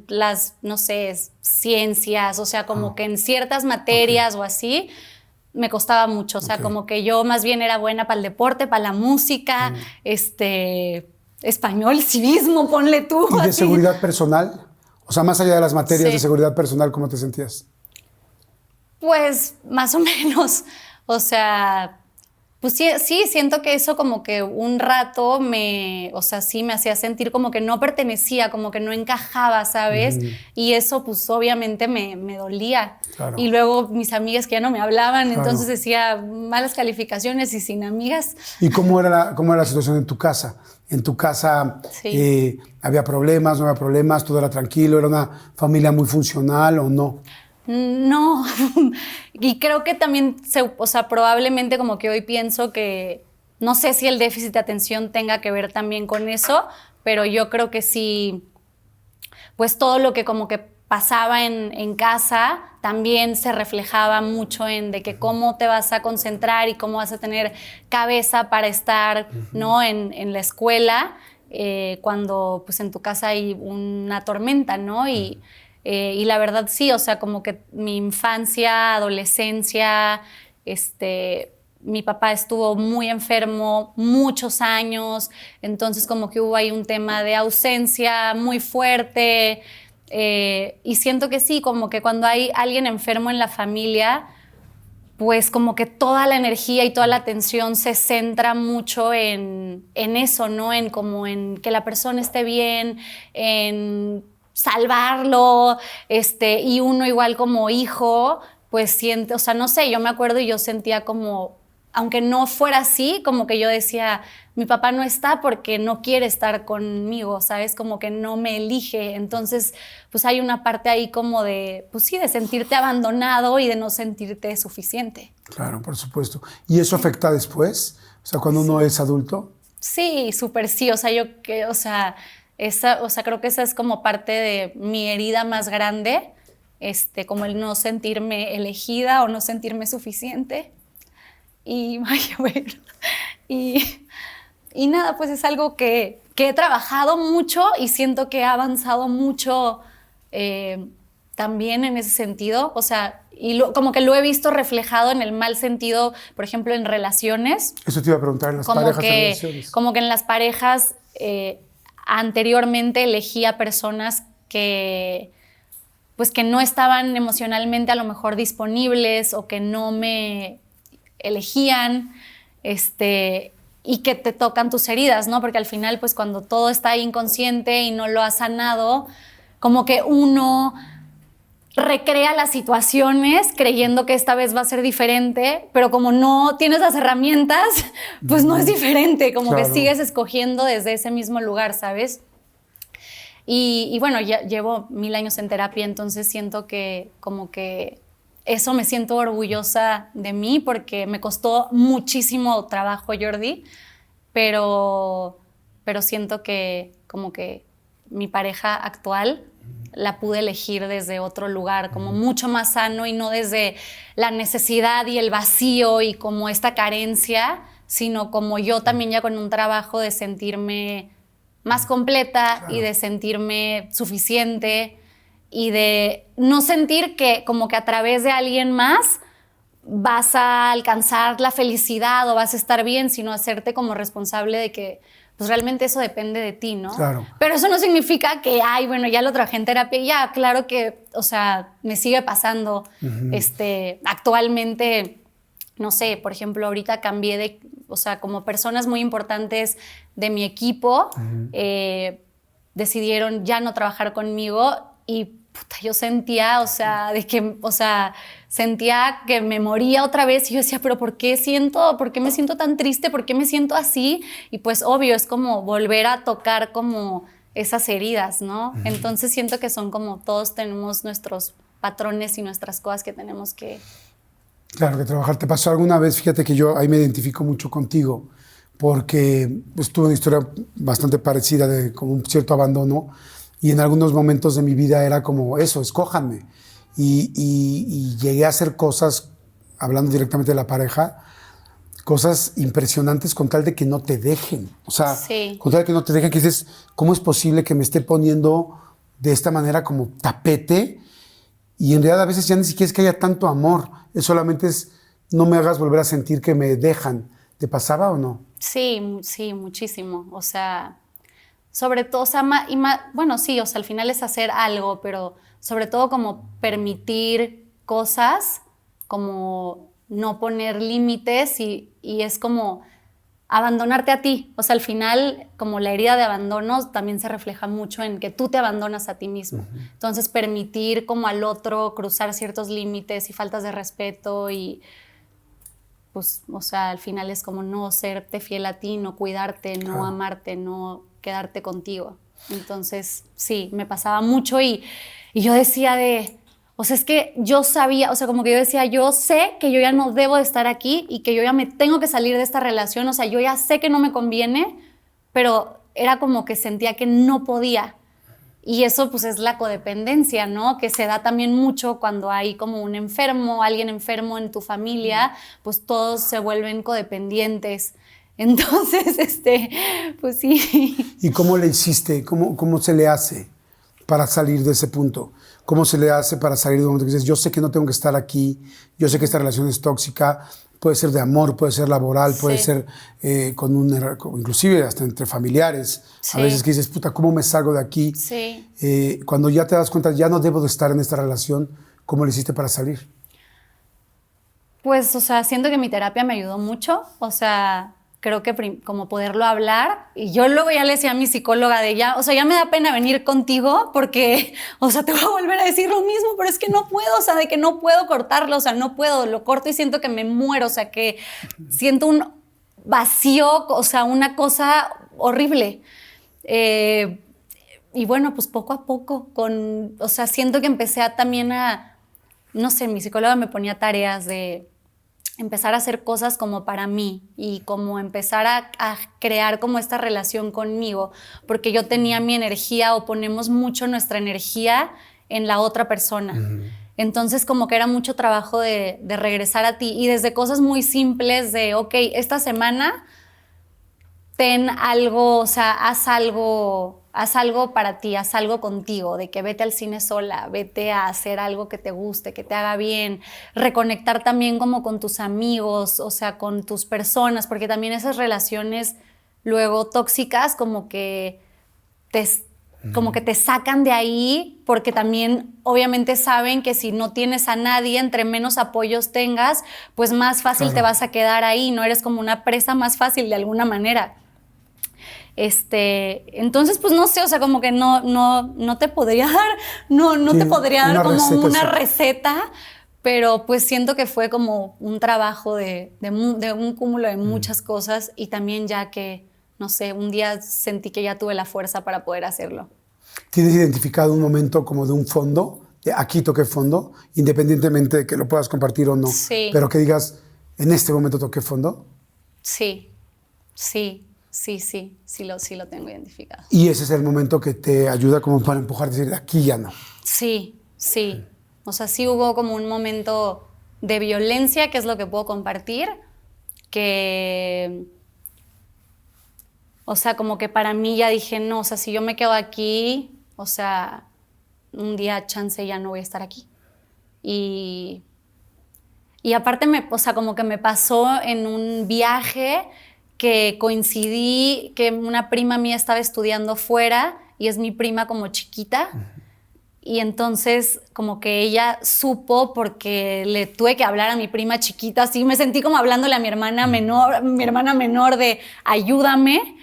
las, no sé, ciencias, o sea, como que en ciertas materias o así, me costaba mucho. O sea, como que yo más bien era buena para el deporte, para la música, español, civismo, ponle tú. ¿Y de así. seguridad personal? O sea, más allá de las materias de seguridad personal, ¿cómo te sentías? Pues más o menos. O sea, pues sí, siento que eso como que un rato o sea, sí me hacía sentir como que no pertenecía, como que no encajaba, ¿sabes? Y eso pues obviamente me dolía. Claro. Y luego mis amigas que ya no me hablaban, entonces decía malas calificaciones y sin amigas. ¿Y cómo era la situación en tu casa? ¿En tu casa había problemas, no había problemas, todo era tranquilo, era una familia muy funcional o no? No, y creo que también, o sea, probablemente como que hoy pienso que, no sé si el déficit de atención tenga que ver también con eso, pero yo creo que sí, pues todo lo que como que pasaba en casa también se reflejaba mucho en de que cómo te vas a concentrar y cómo vas a tener cabeza para estar, ¿no? en la escuela cuando pues en tu casa hay una tormenta, ¿no? Y la verdad sí, o sea, como que mi infancia, adolescencia, mi papá estuvo muy enfermo muchos años, entonces como que hubo ahí un tema de ausencia muy fuerte y siento que sí, como que cuando hay alguien enfermo en la familia, pues como que toda la energía y toda la atención se centra mucho en eso, ¿no? En que la persona esté bien, en salvarlo, y uno igual como hijo, pues siente, o sea, no sé, yo me acuerdo y yo sentía como, aunque no fuera así, como que yo decía, mi papá no está porque no quiere estar conmigo, ¿sabes? Como que no me elige. Entonces, pues hay una parte ahí como de, pues sí, de sentirte abandonado y de no sentirte suficiente. Claro, por supuesto. ¿Y eso afecta después? O sea, cuando uno es adulto. Sí, súper sí. O sea, creo que esa es como parte de mi herida más grande, como el no sentirme elegida o no sentirme suficiente. Y, ay, bueno, y nada, pues es algo que he trabajado mucho y siento que he avanzado mucho también en ese sentido. O sea, como que lo he visto reflejado en el mal sentido, por ejemplo, en relaciones. Eso te iba a preguntar, en las parejas y relaciones. Como que en las parejas anteriormente elegía personas que no estaban emocionalmente a lo mejor disponibles o que no me elegían, y que te tocan tus heridas, ¿no? Porque al final, pues cuando todo está inconsciente y no lo has sanado, como que uno recrea las situaciones creyendo que esta vez va a ser diferente, pero como no tienes las herramientas, pues no es diferente, como que sigues escogiendo desde ese mismo lugar, ¿sabes? Y bueno, ya llevo 1000 años en terapia, entonces siento que como que eso me siento orgullosa de mí porque me costó muchísimo trabajo, Jordi, pero siento que como que mi pareja actual la pude elegir desde otro lugar, como mucho más sano y no desde la necesidad y el vacío y como esta carencia, sino como yo también ya con un trabajo de sentirme más completa y de sentirme suficiente y de no sentir que como que a través de alguien más vas a alcanzar la felicidad o vas a estar bien, sino hacerte como responsable de que pues realmente eso depende de ti, ¿no? Claro. Pero eso no significa que, ay, bueno, ya lo trabajé en terapia y ya, claro que, o sea, me sigue pasando. Actualmente, no sé, por ejemplo, ahorita cambié o sea, como personas muy importantes de mi equipo decidieron ya no trabajar conmigo y puta, yo sentía, sentía que me moría otra vez y yo decía, pero ¿por qué me siento tan triste? ¿Por qué me siento así? Y pues obvio, es como volver a tocar como esas heridas, ¿no? Entonces siento que son como todos tenemos nuestros patrones y nuestras cosas que tenemos que... Claro, que trabajar. ¿Te pasó alguna vez? Fíjate que yo ahí me identifico mucho contigo porque pues, tuve una historia bastante parecida de como un cierto abandono. Y en algunos momentos de mi vida era como eso, escójanme. Y llegué a hacer cosas, hablando directamente de la pareja, cosas impresionantes con tal de que no te dejen. O sea, con tal de que no te dejen, que dices, ¿cómo es posible que me esté poniendo de esta manera como tapete? Y en realidad a veces ya ni siquiera es que haya tanto amor, es solamente es, no me hagas volver a sentir que me dejan. ¿Te pasaba o no? Sí, muchísimo. O sea... Sobre todo, o sea, bueno, sí, o sea, al final es hacer algo, pero sobre todo como permitir cosas, como no poner límites y es como abandonarte a ti. O sea, al final, como la herida de abandono también se refleja mucho en que tú te abandonas a ti mismo. Entonces, permitir como al otro cruzar ciertos límites y faltas de respeto y... pues, o sea, al final es como no serte fiel a ti, no cuidarte, no amarte, no quedarte contigo. Entonces, sí, me pasaba mucho y yo decía o sea, es que yo sabía, o sea, como que yo decía, yo sé que yo ya no debo de estar aquí y que yo ya me tengo que salir de esta relación, o sea, yo ya sé que no me conviene, pero era como que sentía que no podía. Y eso pues es la codependencia, ¿no? Que se da también mucho cuando hay como un enfermo, alguien enfermo en tu familia, pues todos se vuelven codependientes. Entonces, pues sí. ¿Y cómo le hiciste? ¿Cómo se le hace para salir de ese punto? ¿Cómo se le hace para salir de un momento que dices, yo sé que no tengo que estar aquí, yo sé que esta relación es tóxica, puede ser de amor, puede ser laboral, puede ser inclusive hasta entre familiares. A veces que dices, puta, ¿cómo me salgo de aquí? Cuando ya te das cuenta, ya no debo de estar en esta relación, ¿cómo le hiciste para salir? Pues, o sea, siento que mi terapia me ayudó mucho. O sea, creo que como poderlo hablar. Y yo luego ya le decía a mi psicóloga de ya, o sea, ya me da pena venir contigo porque, o sea, te voy a volver a decir lo mismo, pero es que no puedo, o sea, de que no puedo cortarlo, o sea, no puedo, lo corto y siento que me muero, o sea, que siento un vacío, o sea, una cosa horrible. Y bueno, pues poco a poco, o sea, siento que empecé también no sé, mi psicóloga me ponía tareas de empezar a hacer cosas como para mí y como empezar a crear como esta relación conmigo, porque yo tenía mi energía o ponemos mucho nuestra energía en la otra persona. Entonces como que era mucho trabajo de regresar a ti y desde cosas muy simples de, ok, esta semana ten algo, o sea, haz algo para ti, haz algo contigo, de que vete al cine sola, vete a hacer algo que te guste, que te haga bien, reconectar también como con tus amigos, o sea, con tus personas, porque también esas relaciones luego tóxicas como que te sacan de ahí, porque también obviamente saben que si no tienes a nadie, entre menos apoyos tengas, pues más fácil te vas a quedar ahí, no eres como una presa más fácil de alguna manera. Entonces, pues no sé, o sea, como que no te podría dar, no te podría dar como una receta, pero pues siento que fue como un trabajo de un cúmulo de muchas cosas y también ya que, no sé, un día sentí que ya tuve la fuerza para poder hacerlo. ¿Tienes identificado un momento como de un fondo? Aquí toqué fondo, independientemente de que lo puedas compartir o no. Sí. Pero que digas, en este momento toqué fondo. Sí. Sí lo tengo identificado. Y ese es el momento que te ayuda como para empujar, decir, aquí ya no. Sí. O sea, sí hubo como un momento de violencia, que es lo que puedo compartir, que, o sea, como que para mí ya dije, no, o sea, si yo me quedo aquí, o sea, un día chance ya no voy a estar aquí. Y aparte, o sea, como que me pasó en un viaje que coincidí que una prima mía estaba estudiando fuera y es mi prima como chiquita. Y entonces como que ella supo porque le tuve que hablar a mi prima chiquita, así me sentí como hablándole a mi hermana menor de ayúdame.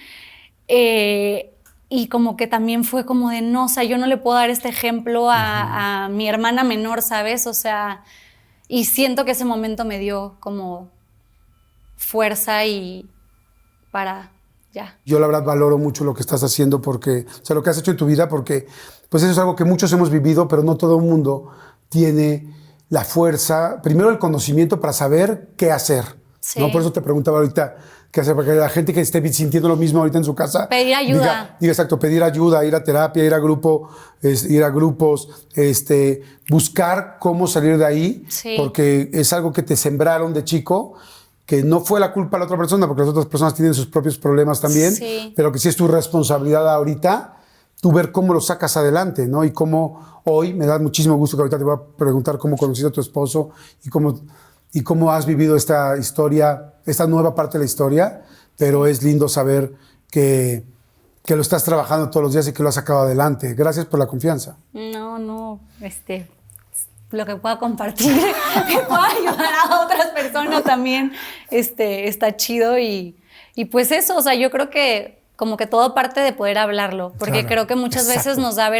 Y como que también fue como de no, o sea, yo no le puedo dar este ejemplo a mi hermana menor, ¿sabes? O sea, y siento que ese momento me dio como fuerza y para ya. Yo la verdad valoro mucho lo que estás haciendo porque, o sea, lo que has hecho en tu vida porque pues eso es algo que muchos hemos vivido, pero no todo el mundo tiene la fuerza, primero el conocimiento para saber qué hacer. Sí. ¿No? Por eso te preguntaba ahorita qué hacer, para que la gente que esté sintiendo lo mismo ahorita en su casa. Pedir ayuda. Diga exacto, pedir ayuda, ir a terapia, ir a grupos, buscar cómo salir de ahí, porque es algo que te sembraron de chico, que no fue la culpa de la otra persona, porque las otras personas tienen sus propios problemas también, pero que sí es tu responsabilidad ahorita, tú ver cómo lo sacas adelante, ¿no? Y cómo hoy, me da muchísimo gusto que ahorita te voy a preguntar cómo conociste a tu esposo y cómo has vivido esta historia, esta nueva parte de la historia, pero es lindo saber que lo estás trabajando todos los días y que lo has sacado adelante. Gracias por la confianza. No, lo que pueda compartir, que pueda ayudar a otras personas también, está chido y pues eso, o sea, yo creo que como que todo parte de poder hablarlo, porque creo que muchas veces nos da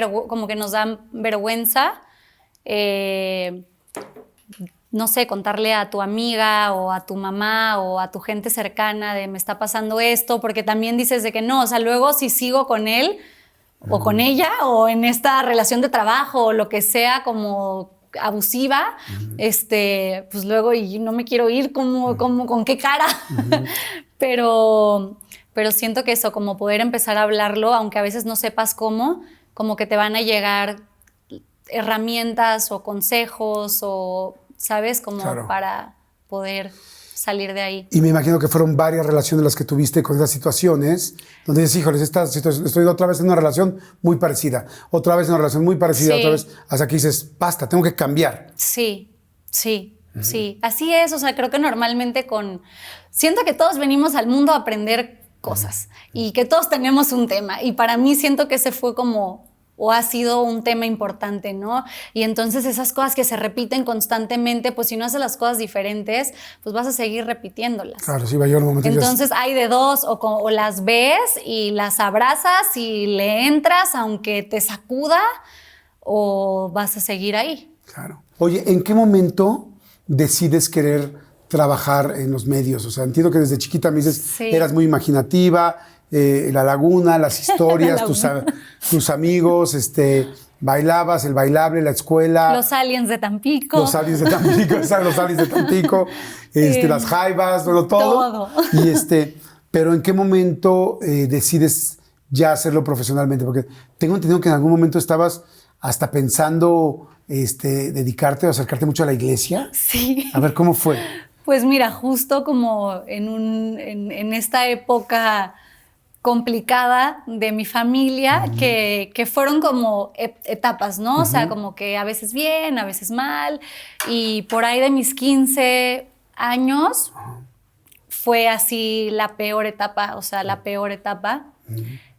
vergüenza, no sé, contarle a tu amiga o a tu mamá o a tu gente cercana de me está pasando esto, porque también dices de que no, o sea, luego si sigo con él o con ella o en esta relación de trabajo o lo que sea como abusiva, pues luego y no me quiero ir como con qué cara, pero siento que eso, como poder empezar a hablarlo, aunque a veces no sepas cómo, como que te van a llegar herramientas o consejos o, ¿sabes? Como para poder salir de ahí. Y me imagino que fueron varias relaciones las que tuviste con esas situaciones, donde dices, híjoles, estoy otra vez en una relación muy parecida, otra vez en una relación muy parecida, otra vez, hasta que dices, basta, tengo que cambiar. Sí. Así es, o sea, creo que normalmente siento que todos venimos al mundo a aprender cosas y que todos tenemos un tema. Y para mí siento que ese fue como o ha sido un tema importante, ¿no? Y entonces esas cosas que se repiten constantemente, pues si no haces las cosas diferentes, pues vas a seguir repitiéndolas. Claro, sí, va a llegar un momento. Entonces hay de dos, o las ves y las abrazas y le entras aunque te sacuda, o vas a seguir ahí. Claro. Oye, ¿en qué momento decides querer trabajar en los medios? O sea, entiendo que desde chiquita me dices, Sí. eras muy imaginativa, La Laguna, las historias, tus amigos, bailabas, el bailable, la escuela. Los aliens de Tampico. Los aliens de Tampico, los aliens de Tampico, las jaivas, bueno, todo. Y pero ¿en qué momento decides ya hacerlo profesionalmente? Porque tengo entendido que en algún momento estabas hasta pensando dedicarte o acercarte mucho a la iglesia. Sí. A ver, ¿cómo fue? Pues mira, justo como en esta época complicada de mi familia, que fueron como etapas, ¿no? O sea, como que a veces bien, a veces mal. Y por ahí de mis 15 años fue así la peor etapa, o sea, la peor etapa.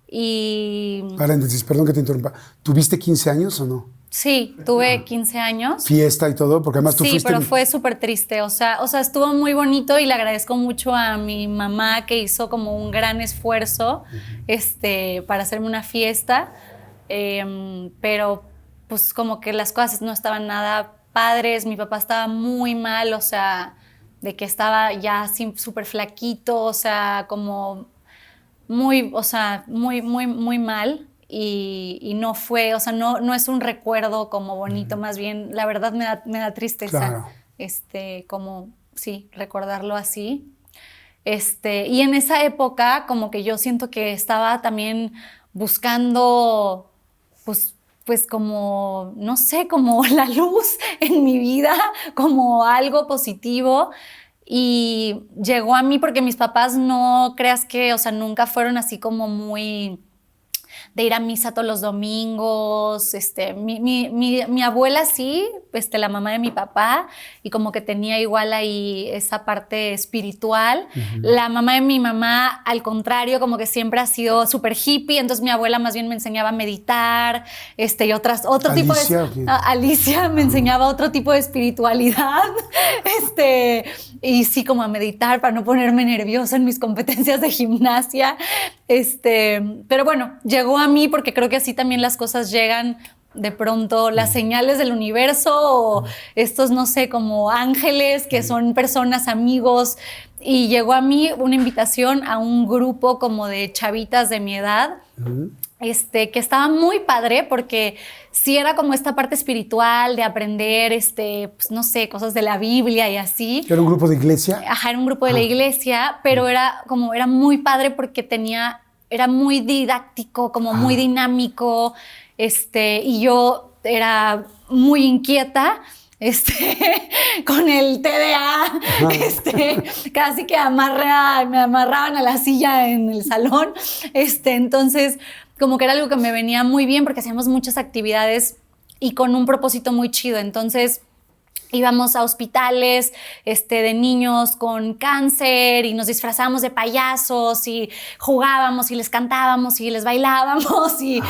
Y... Paréntesis, perdón que te interrumpa. ¿Tuviste 15 años o no? Sí, tuve 15 años. Fiesta y todo, porque además tú sí, fuiste... pero fue súper triste, o sea, estuvo muy bonito y le agradezco mucho a mi mamá que hizo como un gran esfuerzo para hacerme una fiesta, pero pues como que las cosas no estaban nada padres, mi papá estaba muy mal, o sea, de que estaba ya así súper flaquito, o sea, como muy, o sea, muy, muy, muy mal. Y no fue, o sea, no es un recuerdo como bonito, más bien, la verdad me da tristeza, claro. como, sí, recordarlo así. Y en esa época, como que yo siento que estaba también buscando, pues como, no sé, como la luz en mi vida, como algo positivo. Y llegó a mí porque mis papás no creas que, o sea, nunca fueron así como muy... de ir a misa todos los domingos. Mi abuela sí, la mamá de mi papá, y como que tenía igual ahí esa parte espiritual. La mamá de mi mamá, al contrario, como que siempre ha sido súper hippie, entonces mi abuela más bien me enseñaba a meditar, y otro tipo de... Alicia me enseñaba otro tipo de espiritualidad, y sí, como a meditar para no ponerme nerviosa en mis competencias de gimnasia, pero bueno, llegó a mí porque creo que así también las cosas llegan de pronto, las señales del universo o estos, no sé, como ángeles que son personas, amigos, y llegó a mí una invitación a un grupo como de chavitas de mi edad, que estaba muy padre porque sí era como esta parte espiritual de aprender, pues no sé, cosas de la Biblia y así. ¿Era un grupo de iglesia? Ajá, era un grupo de la iglesia, pero era muy padre porque era muy didáctico, como muy dinámico, y yo era muy inquieta, con el TDA, casi que me amarraban a la silla en el salón, entonces como que era algo que me venía muy bien porque hacíamos muchas actividades y con un propósito muy chido, entonces íbamos a hospitales de niños con cáncer y nos disfrazábamos de payasos y jugábamos y les cantábamos y les bailábamos y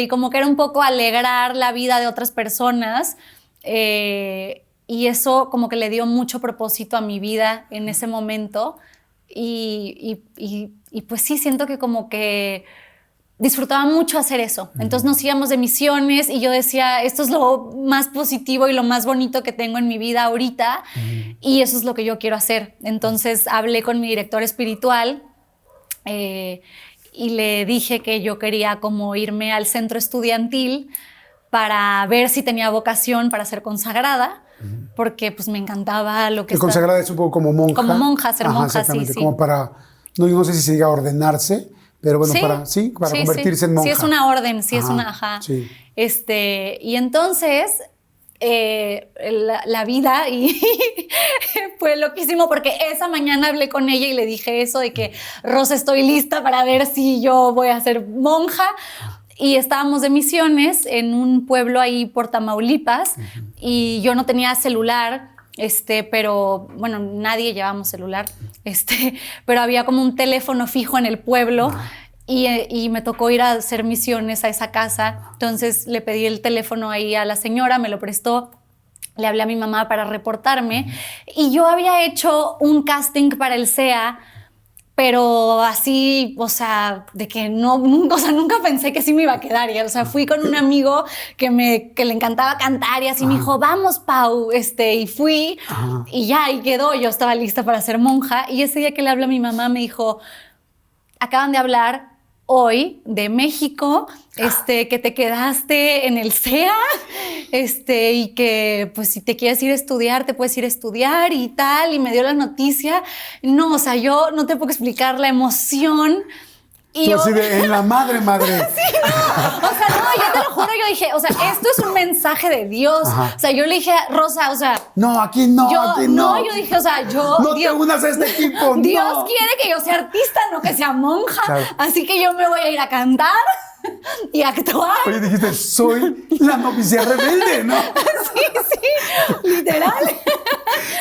como que era un poco alegrar la vida de otras personas, y eso como que le dio mucho propósito a mi vida en ese momento y pues sí, siento que como que disfrutaba mucho hacer eso. Entonces nos íbamos de misiones y yo decía, esto es lo más positivo y lo más bonito que tengo en mi vida ahorita, y eso es lo que yo quiero hacer. Entonces hablé con mi director espiritual y le dije que yo quería como irme al centro estudiantil para ver si tenía vocación para ser consagrada, porque pues me encantaba lo que... Consagrada es un poco como monja. Como monja, ser monja, sí. Como para, no sé si se diga ordenarse, pero bueno, para convertirse en monja. Sí, es una orden, sí, es una, Sí. Y entonces, la vida y fue loquísimo porque esa mañana hablé con ella y le dije eso de que, Rosa, estoy lista para ver si yo voy a ser monja. Y estábamos de misiones en un pueblo ahí por Tamaulipas, y yo no tenía celular, pero bueno, nadie llevábamos celular, pero había como un teléfono fijo en el pueblo, y me tocó ir a hacer misiones a esa casa. Entonces le pedí el teléfono ahí a la señora, me lo prestó. Le hablé a mi mamá para reportarme y yo había hecho un casting para el SEA, pero así, o sea, de que no, o sea, nunca pensé que sí me iba a quedar. O sea, fui con un amigo que le encantaba cantar y así me dijo, vamos, Pau, y fui y ya, y quedó. Yo estaba lista para ser monja y ese día que le hablé a mi mamá me dijo, acaban de hablar hoy de México, que te quedaste en el SEA, y que pues si te quieres ir a estudiar, te puedes ir a estudiar y tal, y me dio la noticia. No, o sea, yo no te puedo explicar la emoción. Y tú así de, en la madre. Sí, no. O sea, no, yo te lo juro, yo dije, o sea, esto es un mensaje de Dios. O sea, yo le dije a Rosa, o sea... No, aquí no, aquí no. No, yo dije, o sea, yo... No Dios, te unas a este equipo, Dios no. quiere que yo sea artista, no que sea monja. Claro. Así que yo me voy a ir a cantar y a actuar. Oye, dijiste, soy la novicia rebelde, ¿no? Sí, literal.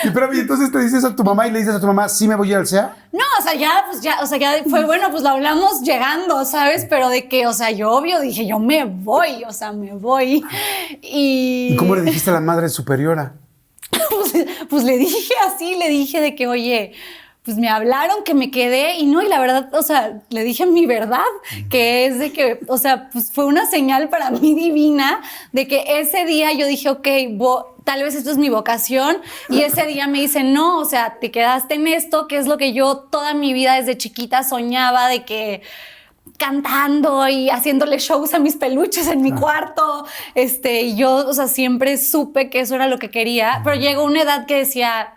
Y pero entonces te dices a tu mamá y le dices a tu mamá, ¿sí me voy a ir al SEA? No, o sea, ya fue bueno, pues lo hablamos llegando, ¿sabes? Pero de que, o sea, yo obvio dije, yo me voy, o sea, me voy. ¿Y cómo le dijiste a la madre superiora? Pues le dije así, le dije de que, oye, pues me hablaron que me quedé y la verdad, o sea, le dije mi verdad, que es de que, o sea, pues fue una señal para mí divina de que ese día yo dije, ok, tal vez esto es mi vocación, y ese día me dicen, no, o sea, te quedaste en esto, que es lo que yo toda mi vida desde chiquita soñaba, de que cantando y haciéndole shows a mis peluches en mi cuarto, y yo, o sea, siempre supe que eso era lo que quería, pero llegó una edad que decía,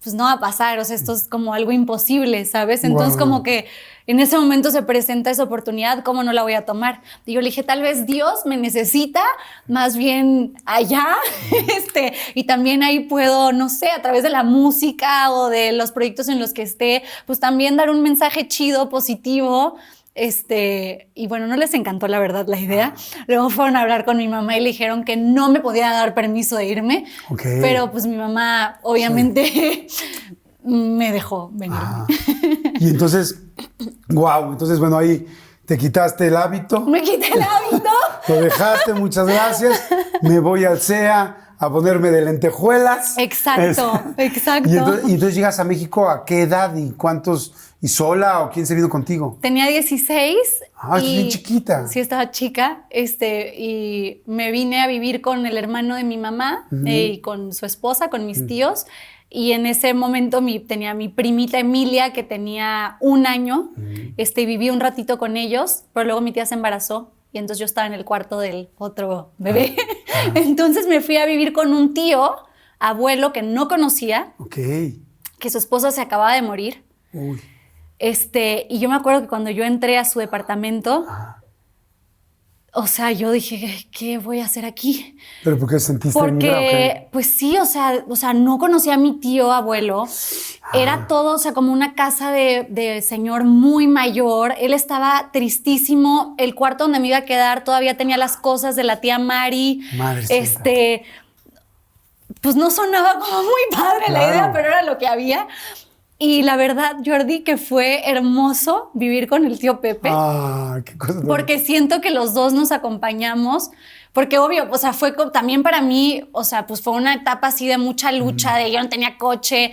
pues no va a pasar, o sea, esto es como algo imposible, ¿sabes? Entonces como que en ese momento se presenta esa oportunidad, ¿cómo no la voy a tomar? Y yo le dije, tal vez Dios me necesita más bien allá, y también ahí puedo, no sé, a través de la música o de los proyectos en los que esté, pues también dar un mensaje chido, positivo. Y bueno, no les encantó la verdad la idea. Luego fueron a hablar con mi mamá y le dijeron que no me podía dar permiso de irme. Pero pues mi mamá obviamente me dejó venir. Y entonces, entonces bueno, ahí te quitaste el hábito. Me quité el hábito. Lo dejaste, muchas gracias. Me voy al SEA a ponerme de lentejuelas. Exacto. Y entonces llegas a México, ¿a qué edad y cuántos? ¿Y sola o quién se vino contigo? Tenía 16. Estás bien chiquita. Sí, estaba chica. Y me vine a vivir con el hermano de mi mamá y con su esposa, con mis tíos. Y en ese momento tenía mi primita Emilia, que tenía 1 año. Viví un ratito con ellos, pero luego mi tía se embarazó. Y entonces yo estaba en el cuarto del otro bebé. Entonces me fui a vivir con un tío, abuelo, que no conocía. Que su esposa se acababa de morir. Uy. Y yo me acuerdo que cuando yo entré a su departamento, o sea, yo dije, ¿qué voy a hacer aquí? ¿Pero por qué sentiste Porque, pues sí, o sea, no conocía a mi tío abuelo. Era todo, o sea, como una casa de señor muy mayor. Él estaba tristísimo. El cuarto donde me iba a quedar todavía tenía las cosas de la tía Mari. Madre pues no sonaba como muy padre la idea, pero era lo que había. Y la verdad, Jordi, que fue hermoso vivir con el tío Pepe. Qué cosa. Porque siento que los dos nos acompañamos. Porque obvio, o sea, fue también para mí, o sea, pues fue una etapa así de mucha lucha, de yo no tenía coche,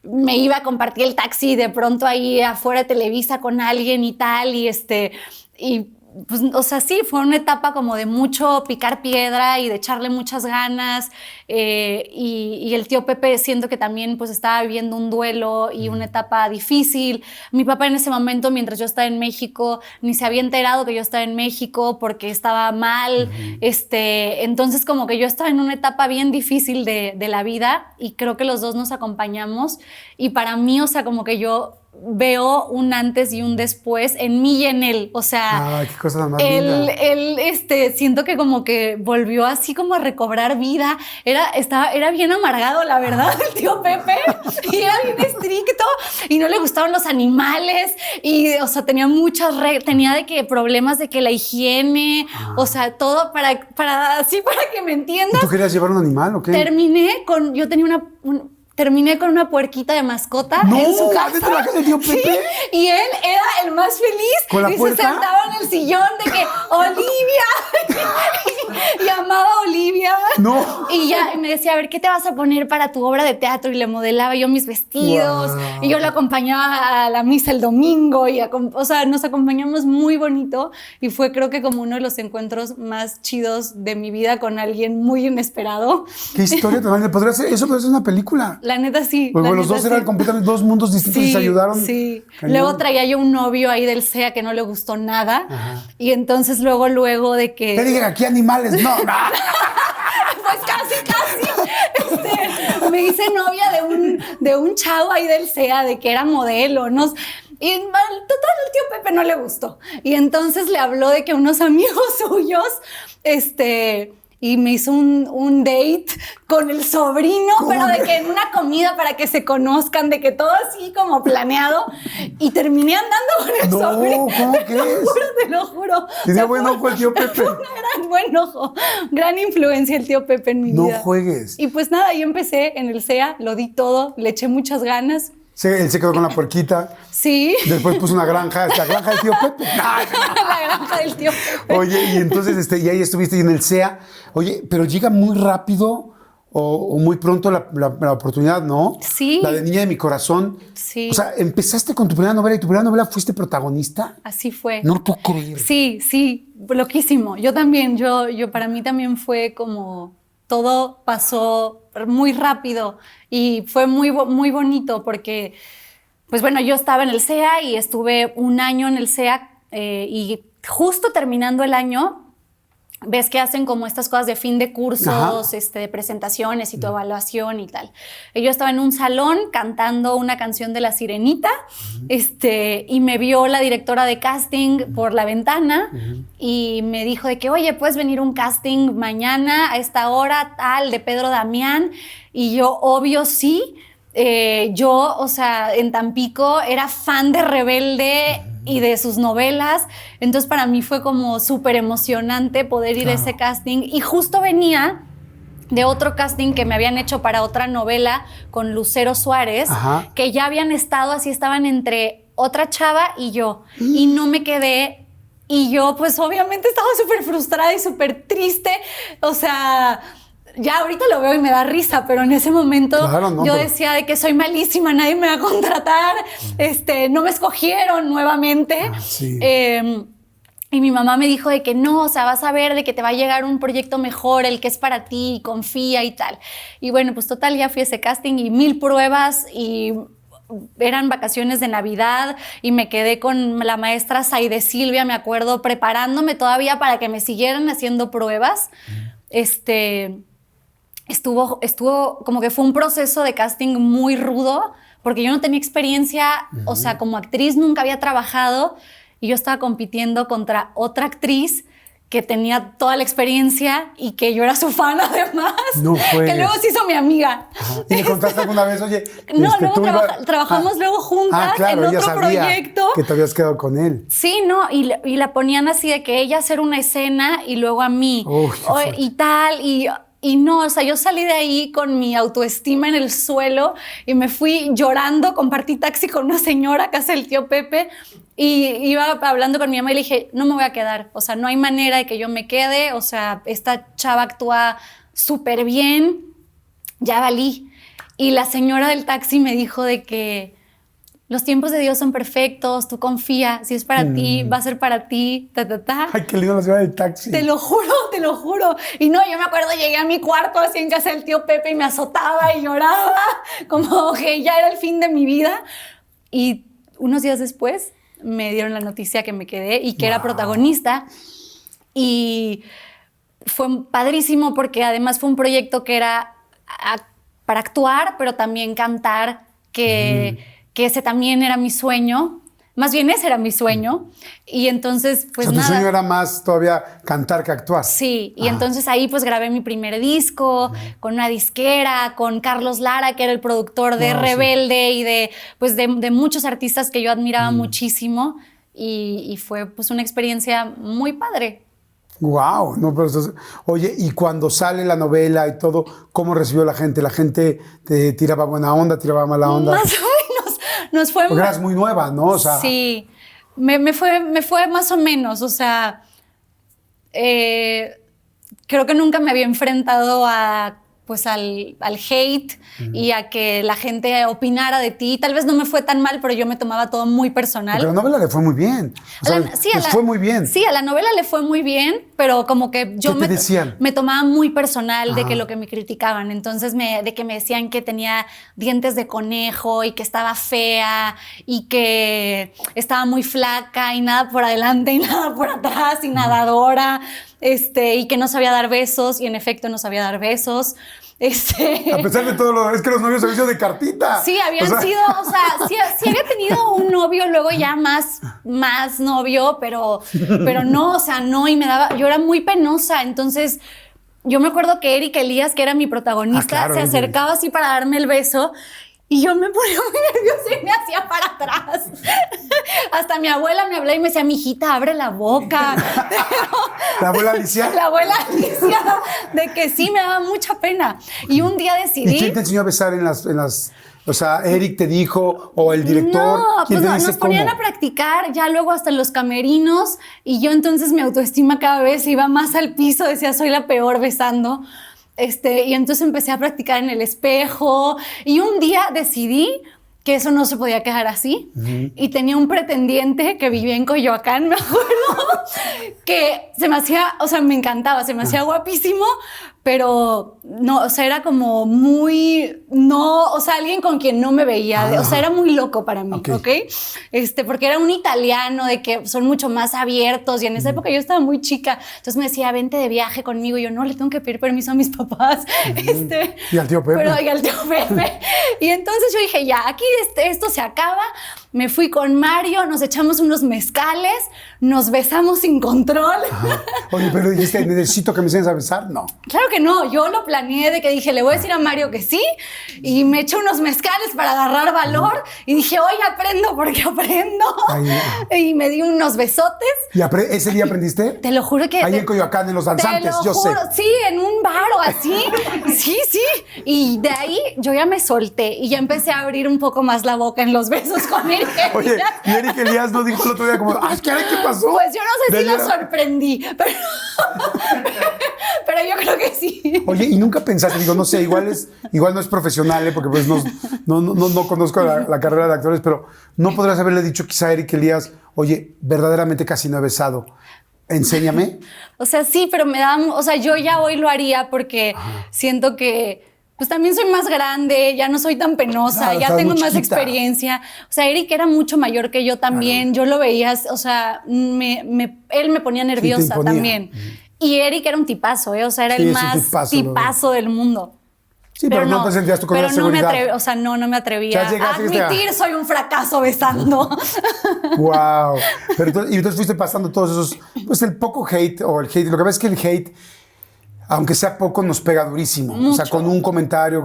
me iba a compartir el taxi de pronto ahí afuera de Televisa con alguien y tal, y pues, o sea, sí, fue una etapa como de mucho picar piedra y de echarle muchas ganas, y el tío Pepe siento que también pues estaba viviendo un duelo y una etapa difícil. Mi papá en ese momento, mientras yo estaba en México, ni se había enterado que yo estaba en México porque estaba mal, entonces como que yo estaba en una etapa bien difícil de la vida, y creo que los dos nos acompañamos, y para mí, o sea, como que yo veo un antes y un después en mí y en él, o sea, qué cosa más linda. Él, siento que como que volvió así como a recobrar vida, era bien amargado, la verdad, el tío Pepe, y era bien estricto, y no le gustaban los animales, y, o sea, tenía tenía de que problemas de que la higiene, o sea, todo para que me entiendas. ¿Y tú querías llevar un animal o qué? Terminé con, yo tenía terminé con una puerquita de mascota No, en su casa. ¿dentro de la casa del tío Pepe? Sí, y él era el más feliz. ¿Con la y puerta? se sentaba en el sillón de que Olivia. Y amaba a Olivia. No. Y ya me decía, a ver, ¿qué te vas a poner para tu obra de teatro? Y le modelaba yo mis vestidos. Wow. Y yo lo acompañaba a la misa el domingo. O sea, nos acompañamos muy bonito. Y fue, creo que, como uno de los encuentros más chidos de mi vida con alguien muy inesperado. Qué historia tan grande. Eso podría ser una película. La neta sí. Pues la bueno, los neta dos eran sí. completamente dos mundos distintos y se ayudaron. Sí. Cañón. Luego traía yo un novio ahí del SEA que no le gustó nada. Ajá. Y entonces luego de que... Te dije aquí animales. No, no. Pues casi. Me hice novia de un chavo ahí del SEA, de que era modelo, ¿no? Y total, el tío Pepe no le gustó. Y entonces le habló de que unos amigos suyos, y me hizo un date con el sobrino, pero de que en una comida para que se conozcan, de que todo así como planeado. Y terminé andando con el sobrino. ¿Cómo crees? Te lo juro. Tenía buen ojo el tío Pepe. Un gran buen ojo. Gran influencia el tío Pepe en mi vida. No juegues. Y pues nada, yo empecé en el SEA, lo di todo, le eché muchas ganas. Él se quedó con la puerquita. Sí. Después puso una granja, la granja del tío Pepe. La granja del tío Pepe. Oye, y entonces y ahí estuviste en el SEA. Oye, pero llega muy rápido o muy pronto la oportunidad, ¿no? Sí. La de Niña de mi corazón. Sí. O sea, empezaste con tu primera novela y tu primera novela fuiste protagonista. Así fue. No lo puedo creer. Sí, loquísimo. Yo también, para mí también fue como todo pasó muy rápido y fue muy, muy bonito porque, pues bueno, yo estaba en el SEA y estuve un año en el SEA y justo terminando el año, ves que hacen como estas cosas de fin de cursos, de presentaciones y tu evaluación y tal. Y yo estaba en un salón cantando una canción de La Sirenita, y me vio la directora de casting por la ventana y me dijo de que, oye, ¿puedes venir a un casting mañana a esta hora tal de Pedro Damián? Y yo, obvio, sí. Yo, o sea, en Tampico era fan de Rebelde y de sus novelas, entonces para mí fue como súper emocionante poder ir a ese casting y justo venía de otro casting que me habían hecho para otra novela con Lucero Suárez, que ya habían estado así, estaban entre otra chava y yo, y no me quedé, y yo pues obviamente estaba súper frustrada y súper triste, o sea... Ya ahorita lo veo y me da risa, pero en ese momento yo decía de que soy malísima, nadie me va a contratar, no me escogieron nuevamente. Sí. Y mi mamá me dijo de que no, o sea, vas a ver de que te va a llegar un proyecto mejor, el que es para ti, confía y tal. Y bueno, pues total, ya fui a ese casting y 1000 pruebas y eran vacaciones de Navidad y me quedé con la maestra Saide Silvia, me acuerdo, preparándome todavía para que me siguieran haciendo pruebas. Estuvo como que fue un proceso de casting muy rudo porque yo no tenía experiencia, o sea, como actriz nunca había trabajado y yo estaba compitiendo contra otra actriz que tenía toda la experiencia y que yo era su fan además, no juegues. Que luego se hizo mi amiga. ¿Y le contaste alguna vez, oye? No, luego trabajamos luego juntas claro, en otro proyecto. Que te habías quedado con él. Sí, no, y la ponían así de que ella hacer una escena y luego a mí. Y tal, y no, o sea, yo salí de ahí con mi autoestima en el suelo y me fui llorando, compartí taxi con una señora, casa del tío Pepe, y iba hablando con mi mamá y le dije, no me voy a quedar, o sea, no hay manera de que yo me quede, o sea, esta chava actúa súper bien, ya valí. Y la señora del taxi me dijo de que los tiempos de Dios son perfectos, tú confía, si es para ti, va a ser para ti, Ay, qué lindo la señora del taxi. Te lo juro. Y no, yo me acuerdo, llegué a mi cuarto así en casa del tío Pepe y me azotaba y lloraba, como que ya era el fin de mi vida. Y unos días después me dieron la noticia que me quedé y que era protagonista. Y fue padrísimo porque además fue un proyecto que era para actuar, pero también cantar, que ese también era mi sueño. Más bien ese era mi sueño. Y entonces, pues tu sueño era más todavía cantar que actuar. Sí, y entonces ahí pues grabé mi primer disco con una disquera, con Carlos Lara, que era el productor de Rebelde y de muchos artistas que yo admiraba muchísimo. Y fue pues una experiencia muy padre. Wow, no, pero oye, y cuando sale la novela y todo, ¿cómo recibió la gente? ¿La gente te tiraba buena onda, tiraba mala onda? Más o menos. Nos fue Porque eras muy nueva, ¿no? O sea, sí, me fue más o menos, o sea, creo que nunca me había enfrentado a, pues al hate y a que la gente opinara de ti. Tal vez no me fue tan mal, pero yo me tomaba todo muy personal. porque la novela le fue muy bien. O sea, les fue muy bien. Sí, a la novela le fue muy bien, pero como que yo ¿Qué te decían? me tomaba muy personal de Ajá. que lo que me criticaban. Entonces, de que me decían que tenía dientes de conejo y que estaba fea y que estaba muy flaca y nada por adelante y nada por atrás y nadadora, y que no sabía dar besos, y en efecto no sabía dar besos. A pesar de todo es que los novios habían sido de cartita. Sí, habían sido, o sea, sí había tenido un novio, luego ya más novio, pero no, o sea, no, y yo era muy penosa, entonces yo me acuerdo que Eric Elías, que era mi protagonista, claro, se acercaba así para darme el beso. Y yo me ponía muy nerviosa y me hacía para atrás. Hasta mi abuela me hablaba y me decía, mijita, abre la boca. ¿La abuela Alicia? La abuela Alicia, de que sí, me daba mucha pena. Y un día decidí... ¿Y quién te enseñó a besar en las o sea, Eric te dijo, o el director? No, ¿Quién pues te no, dice nos ponían cómo? a practicar ya luego hasta en los camerinos y yo entonces mi autoestima cada vez iba más al piso, decía, soy la peor besando. Y entonces empecé a practicar en el espejo y un día decidí que eso no se podía quedar así. Y tenía un pretendiente que vivía en Coyoacán, me acuerdo, que se me hacía, o sea, me encantaba, se me hacía guapísimo, pero no, o sea, era como muy, no, o sea, alguien con quien no me veía, o sea, era muy loco para mí, ¿ok? Porque era un italiano de que son mucho más abiertos y en esa época yo estaba muy chica, entonces me decía, vente de viaje conmigo, y yo no, le tengo que pedir permiso a mis papás, Y al tío Pepe. y al tío Pepe. Y entonces yo dije, ya, aquí esto se acaba. Me fui con Mario, nos echamos unos mezcales, nos besamos sin control. Ajá. Oye, pero dijiste, necesito que me enseñes a besar. No. Claro que no, yo lo planeé de que dije, le voy a decir a Mario que sí, y me eché unos mezcales para agarrar valor, y dije, hoy aprendo porque aprendo. Y me di unos besotes. ¿Y ese día aprendiste? Te lo juro que... Ahí en Coyoacán, en los danzantes, yo sé. Sí, en un bar o así. Sí. Y de ahí yo ya me solté y ya empecé a abrir un poco más la boca en los besos con él. Oye, y Eric Elías no dijo el otro día como, ay, ¿qué pasó? Pues yo no sé si lo sorprendí, pero yo creo que sí. Oye, ¿y nunca pensaste, digo, no sé, igual no es profesional, porque pues no conozco la carrera de actores, pero no podrás haberle dicho quizá a Eric Elías, oye, verdaderamente casi no he besado, enséñame? O sea, sí, pero o sea, yo ya hoy lo haría porque siento que pues también soy más grande, ya no soy tan penosa, Claro, ya tengo más chiquita. experiencia. O sea, Eric era mucho mayor que yo también. Claro. Yo lo veía, o sea, él me ponía nerviosa también. Y Eric era un tipazo, o sea, era el más tipazo del mundo. Sí, pero no te sentías tú con esa seguridad. No me atrevía a admitir, soy un fracaso besando. Wow. Pero y entonces fuiste pasando todos esos, pues el poco hate o el hate. Lo que pasa es que el hate, aunque sea poco, nos pega durísimo. Mucho. O sea, con un comentario,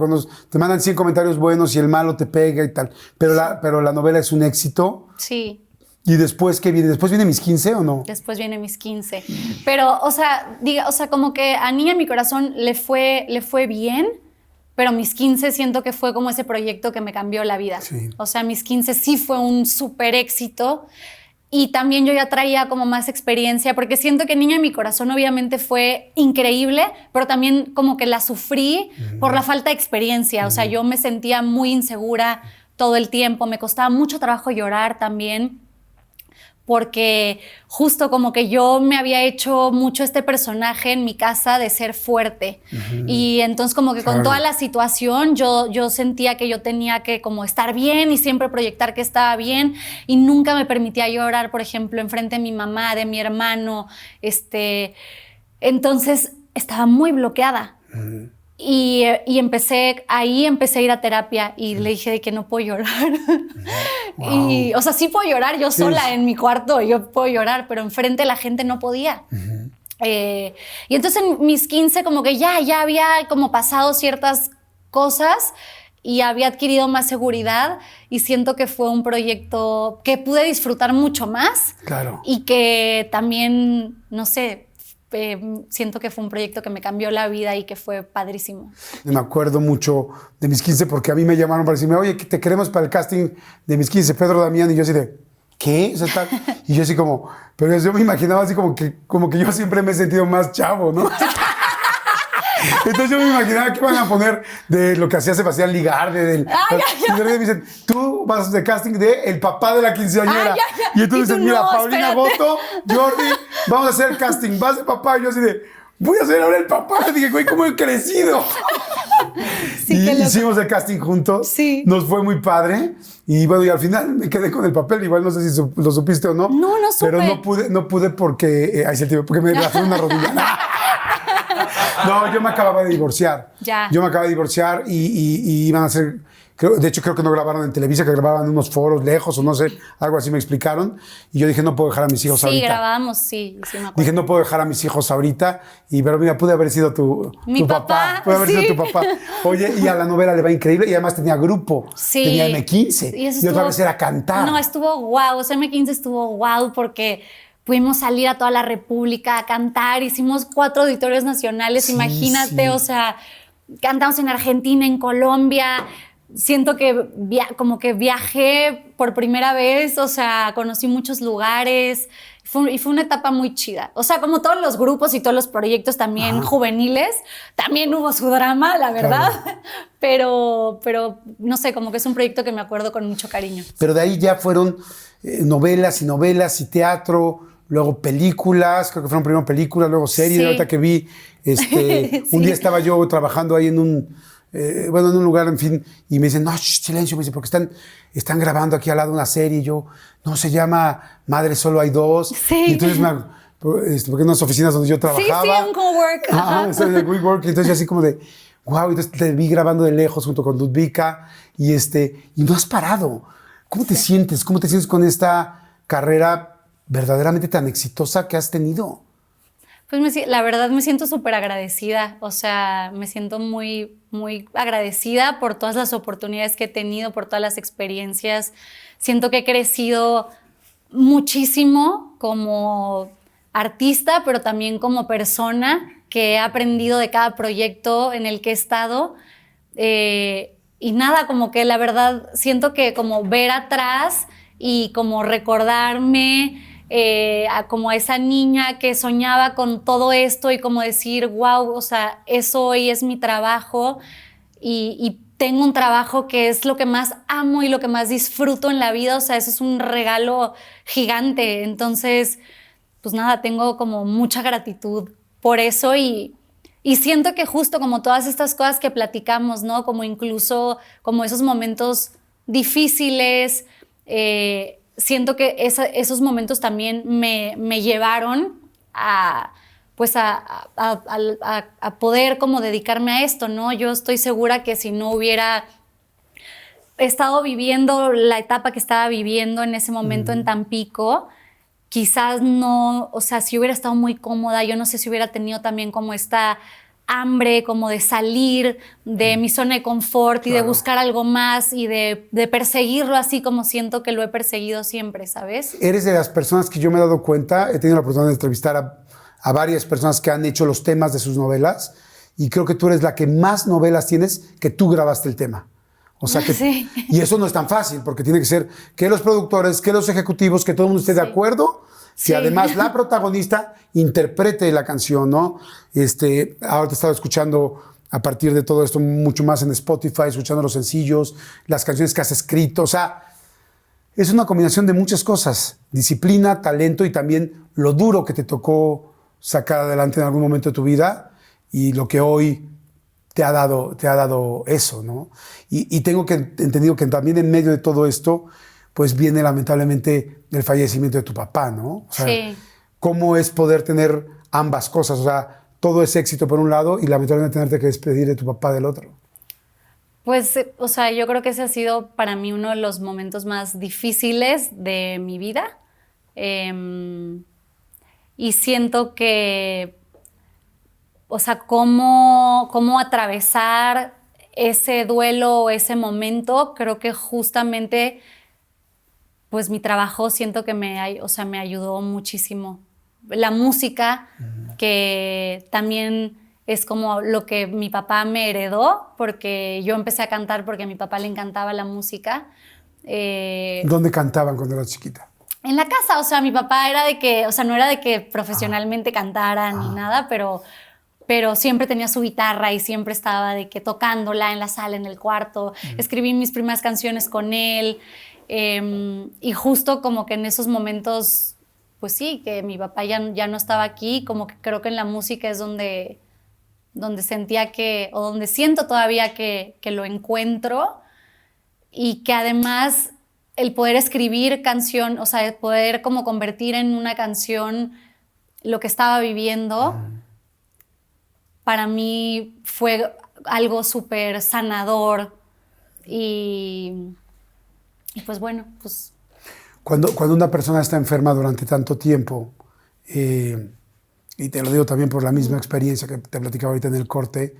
te mandan 100 comentarios buenos y el malo te pega y tal. Pero la novela es un éxito. Sí. ¿Y después qué viene? ¿Después viene Mis 15 o no? Después viene Mis 15. Pero, o sea, como que a Niña en mi corazón le fue bien, pero Mis 15 siento que fue como ese proyecto que me cambió la vida. Sí. O sea, Mis 15 sí fue un súper éxito. Y también yo ya traía como más experiencia, porque siento que Niña en mi corazón obviamente fue increíble, pero también como que la sufrí por la falta de experiencia. O sea, yo me sentía muy insegura todo el tiempo, me costaba mucho trabajo llorar también, porque justo como que yo me había hecho mucho este personaje en mi casa de ser fuerte. Y entonces como que con toda la situación yo sentía que yo tenía que como estar bien y siempre proyectar que estaba bien, y nunca me permitía llorar, por ejemplo, enfrente de mi mamá, de mi hermano. Entonces estaba muy bloqueada. Y empecé a ir a terapia y le dije de que no puedo llorar. Wow. Y, o sea, sí puedo llorar yo sola en mi cuarto, yo puedo llorar, pero enfrente la gente no podía. Y entonces en Mis 15 como que ya había como pasado ciertas cosas y había adquirido más seguridad, y siento que fue un proyecto que pude disfrutar mucho más. Claro. Y que también, no sé, siento que fue un proyecto que me cambió la vida y que fue padrísimo. Me acuerdo mucho de mis 15 porque a mí me llamaron para decirme, oye, te queremos para el casting de mis 15, Pedro Damián, y yo así de, ¿qué? O sea, y yo así como, pero yo me imaginaba así como que yo siempre me he sentido más chavo, ¿no? Entonces yo me imaginaba que iban a poner de lo que hacía Sebastián Ligarde. Y de repente me dicen, tú vas de casting de el papá de la quinceañera. Y entonces dicen, mira, no, Paulina Boto, Jordi, vamos a hacer el casting. Vas de papá. Y yo así de, voy a ser ahora el papá. Y dije, güey, ¿cómo he crecido? Sí, y hicimos el casting juntos. Sí. Nos fue muy padre. Y bueno, y al final me quedé con el papel. Igual no sé si lo supiste o no. No supe. Pero no pude porque... ahí se el tío, porque me raspé una rodilla. No, yo me acababa de divorciar. Ya. Yo me acababa de divorciar y iban a hacer... de hecho, creo que no grabaron en Televisa, que grababan en unos foros lejos o no sé, algo así me explicaron. Y yo dije, no puedo dejar a mis hijos ahorita. Sí, grabamos, sí me acuerdo. Dije, no puedo dejar a mis hijos ahorita. Pero mira, pude haber sido tu papá. Pude haber sido tu papá. Oye, y a la novela le va increíble. Y además tenía grupo. Sí. Tenía M15. Y otra vez era cantar. No, estuvo guau. O sea, M15 estuvo guau porque pudimos salir a toda la República a cantar. Hicimos 4 auditorios nacionales, sí, imagínate. Sí. O sea, cantamos en Argentina, en Colombia. Siento que como que viajé por primera vez, o sea, conocí muchos lugares y fue una etapa muy chida. O sea, como todos los grupos y todos los proyectos también juveniles, también hubo su drama, la verdad. Claro. Pero no sé, como que es un proyecto que me acuerdo con mucho cariño. Pero de ahí ya fueron novelas y teatro, luego películas, creo que fueron primero películas, luego series. Sí. Ahorita que vi, sí. Un día estaba yo trabajando ahí en un lugar, en fin, y me dicen, no, silencio, me dicen, porque están grabando aquí al lado una serie, y yo, no, se llama Madre Solo Hay Dos. Sí. Y entonces, porque en unas oficinas donde yo trabajaba. Sí, un cowork. El WeWork, entonces así como de, wow, entonces te vi grabando de lejos junto con Ludvika, y no has parado. ¿Cómo te sientes? ¿Cómo te sientes con esta carrera verdaderamente tan exitosa que has tenido? Pues la verdad me siento súper agradecida, o sea, me siento muy, muy agradecida por todas las oportunidades que he tenido, por todas las experiencias. Siento que he crecido muchísimo como artista, pero también como persona, que he aprendido de cada proyecto en el que he estado. Y nada, como que la verdad siento que como ver atrás y como recordarme como a esa niña que soñaba con todo esto y como decir, wow, o sea, eso hoy es mi trabajo y tengo un trabajo que es lo que más amo y lo que más disfruto en la vida, o sea, eso es un regalo gigante. Entonces, pues nada, tengo como mucha gratitud por eso y siento que justo como todas estas cosas que platicamos, ¿no? Como incluso como esos momentos difíciles, siento que esos momentos también me llevaron a poder como dedicarme a esto, ¿no? Yo estoy segura que si no hubiera estado viviendo la etapa que estaba viviendo en ese momento en Tampico, quizás no, o sea, si hubiera estado muy cómoda, yo no sé si hubiera tenido también como esta hambre, como de salir de mi zona de confort y de buscar algo más y de perseguirlo así como siento que lo he perseguido siempre, ¿sabes? Eres de las personas que yo me he dado cuenta, he tenido la oportunidad de entrevistar a varias personas que han hecho los temas de sus novelas y creo que tú eres la que más novelas tienes que tú grabaste el tema. O sea que, sí. Y eso no es tan fácil porque tiene que ser que los productores, que los ejecutivos, que todo el mundo esté de acuerdo. Si además la protagonista interprete la canción, ¿no? Ahora te he estado escuchando a partir de todo esto mucho más en Spotify, escuchando los sencillos, las canciones que has escrito. O sea, es una combinación de muchas cosas. Disciplina, talento y también lo duro que te tocó sacar adelante en algún momento de tu vida y lo que hoy te ha dado eso, ¿no? Y tengo entendido que también en medio de todo esto pues viene lamentablemente el fallecimiento de tu papá, ¿no? O sea, sí. ¿Cómo es poder tener ambas cosas? O sea, todo ese éxito por un lado y lamentablemente tenerte que despedir de tu papá del otro. Pues, o sea, yo creo que ese ha sido para mí uno de los momentos más difíciles de mi vida. Y siento que, o sea, cómo atravesar ese duelo o ese momento, creo que justamente pues mi trabajo siento que me ayudó muchísimo la música, que también es como lo que mi papá me heredó, porque yo empecé a cantar porque a mi papá le encantaba la música. ¿Dónde cantaban cuando eras chiquita? En la casa, o sea, mi papá era de que, o sea, no era de que profesionalmente cantara ni nada, pero siempre tenía su guitarra y siempre estaba de que tocándola en la sala, en el cuarto. Escribí mis primeras canciones con él y justo como que en esos momentos, pues sí, que mi papá ya no estaba aquí, como que creo que en la música es donde sentía que, o donde siento todavía que lo encuentro, y que además el poder escribir canción, o sea, el poder como convertir en una canción lo que estaba viviendo, para mí fue algo súper sanador y pues bueno, pues... Cuando una persona está enferma durante tanto tiempo, y te lo digo también por la misma experiencia que te platicaba ahorita en el corte,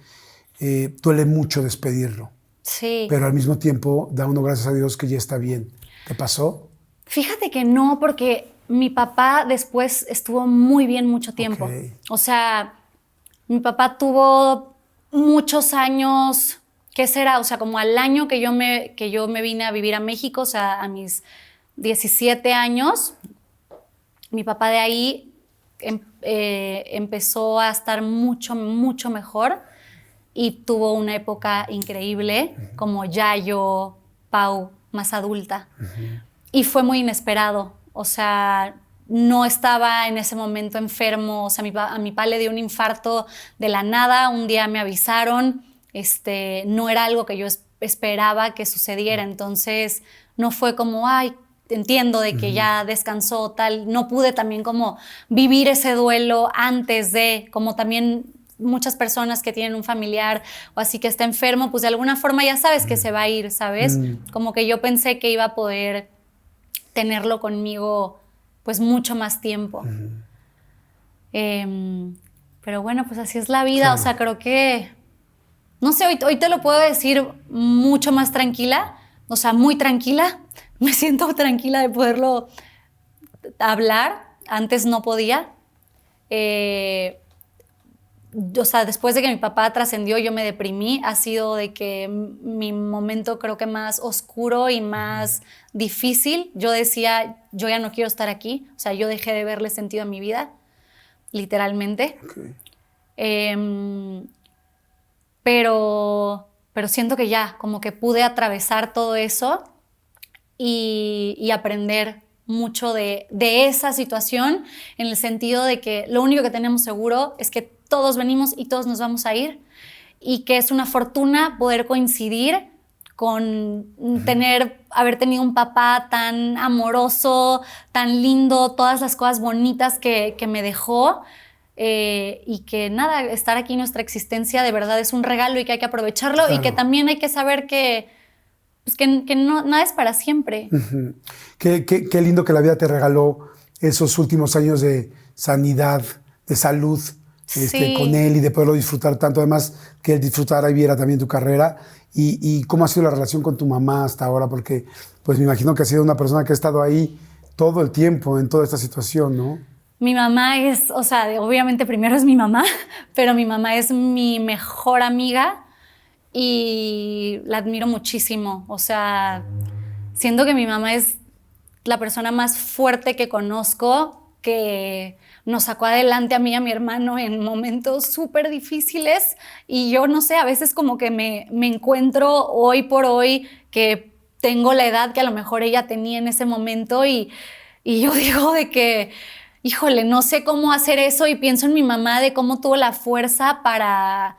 duele mucho despedirlo. Sí. Pero al mismo tiempo da uno gracias a Dios que ya está bien. ¿Te pasó? Fíjate que no, porque mi papá después estuvo muy bien mucho tiempo. Okay. O sea, mi papá tuvo muchos años, ¿qué será? O sea, como al año que yo me vine a vivir a México, o sea, a mis 17 años, mi papá de ahí empezó a estar mucho, mucho mejor y tuvo una época increíble, como Yayo, Pau, más adulta. Y fue muy inesperado, o sea, no estaba en ese momento enfermo, o sea, a mi papá le dio un infarto de la nada, un día me avisaron, no era algo que yo esperaba que sucediera, entonces no fue como, ay, entiendo de que ya descansó, tal, no pude también como vivir ese duelo antes de, como también muchas personas que tienen un familiar o así que está enfermo, pues de alguna forma ya sabes que se va a ir, ¿sabes? Como que yo pensé que iba a poder tenerlo conmigo pues mucho más tiempo. Pero bueno, pues así es la vida, claro. O sea, creo que, no sé, hoy te lo puedo decir mucho más tranquila, o sea, muy tranquila, me siento tranquila de poderlo hablar, antes no podía. O sea, después de que mi papá trascendió, yo me deprimí. Ha sido de que mi momento creo que más oscuro y más difícil. Yo decía, yo ya no quiero estar aquí. O sea, yo dejé de verle sentido a mi vida, literalmente. Okay. Pero siento que ya, como que pude atravesar todo eso y aprender mucho de esa situación, en el sentido de que lo único que tenemos seguro es que todos venimos y todos nos vamos a ir, y que es una fortuna poder coincidir con haber tenido un papá tan amoroso, tan lindo, todas las cosas bonitas que me dejó, y que nada, estar aquí en nuestra existencia de verdad es un regalo y que hay que aprovecharlo, claro. Y que también hay que saber que no, nada es para siempre. Qué lindo que la vida te regaló esos últimos años de sanidad, de salud, sí. Con él, y de poderlo disfrutar tanto. Además, que él disfrutara y viera también tu carrera. Y cómo ha sido la relación con tu mamá hasta ahora, porque pues me imagino que ha sido una persona que ha estado ahí todo el tiempo en toda esta situación, ¿no? Mi mamá es, o sea, obviamente primero es mi mamá, pero mi mamá es mi mejor amiga y la admiro muchísimo. O sea, siento que mi mamá es la persona más fuerte que conozco, que nos sacó adelante a mí y a mi hermano en momentos súper difíciles, y yo no sé, a veces como que me encuentro hoy por hoy que tengo la edad que a lo mejor ella tenía en ese momento, y yo digo de que, híjole, no sé cómo hacer eso, y pienso en mi mamá, de cómo tuvo la fuerza para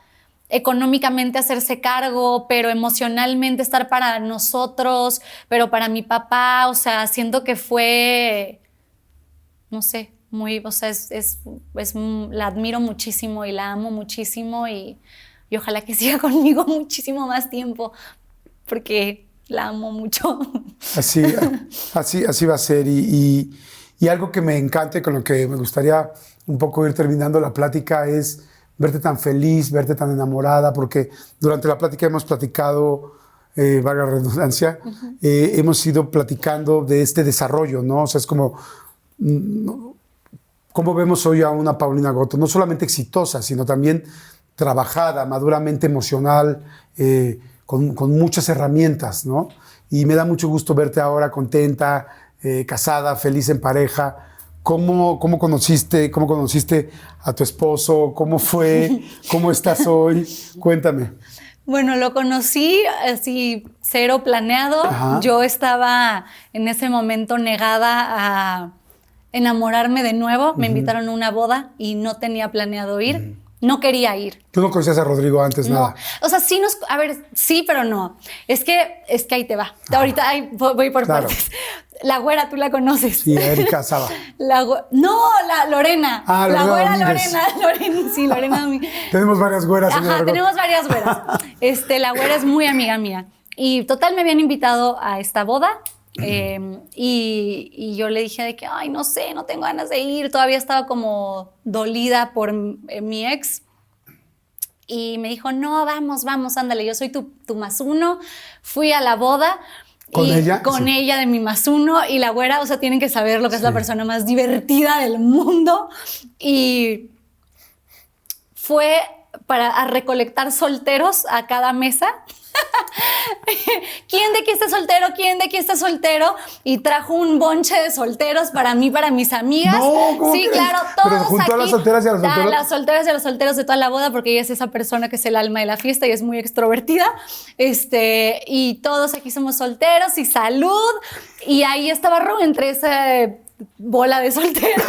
económicamente hacerse cargo, pero emocionalmente estar para nosotros, pero para mi papá, o sea, siento que fue, no sé, muy, o sea, la admiro muchísimo y la amo muchísimo, y ojalá que siga conmigo muchísimo más tiempo, porque la amo mucho. Así va a ser, y algo que me encanta y con lo que me gustaría un poco ir terminando la plática es verte tan feliz, verte tan enamorada, porque durante la plática hemos platicado, valga la redundancia, hemos ido platicando de este desarrollo, ¿no? O sea, es como ¿Cómo vemos hoy a una Paulina Goto? No solamente exitosa, sino también trabajada, maduramente emocional, con muchas herramientas, ¿no? Y me da mucho gusto verte ahora contenta, casada, feliz en pareja. ¿Cómo conociste a tu esposo? ¿Cómo fue? ¿Cómo estás hoy? Cuéntame. Bueno, lo conocí así, cero planeado. Ajá. Yo estaba en ese momento negada a enamorarme de nuevo. Me invitaron a una boda y no tenía planeado ir. No quería ir. ¿Tú no conocías a Rodrigo antes, No. nada? O sea, sí Ah. a ver, sí, pero no. Es que ahí te va. Ahorita voy por Claro. partes. La güera, tú la conoces. Sí, Erika Saba. No, la Lorena. Ah, la Lorena güera Domínguez. Lorena. Sí, Lorena Domínguez. Tenemos varias güeras. señora Ajá, Argot. tenemos varias güeras. La güera es muy amiga mía. Y total, me habían invitado a esta boda. Y yo le dije de que, ay, no sé, no tengo ganas de ir. Todavía estaba como dolida por mi ex. Y me dijo, no, vamos, ándale, yo soy tu +1. Fui a la boda. ¿Con ella? Con Sí. ella de mi +1. Y la güera, o sea, tienen que saber lo que es Sí. la persona más divertida del mundo. Y fue a recolectar solteros a cada mesa. ¿Quién de aquí está soltero? ¿Quién de aquí está soltero? Y trajo un bonche de solteros para mí, para mis amigas. No, ¿cómo sí, crees? claro, ¿Pero todos juntó a las aquí, solteras y a los solteros? A las solteras y a los solteros de toda la boda, porque ella es esa persona que es el alma de la fiesta y es muy extrovertida. Y todos aquí somos solteros y salud. Y ahí estaba Ru entre esa bola de solteros.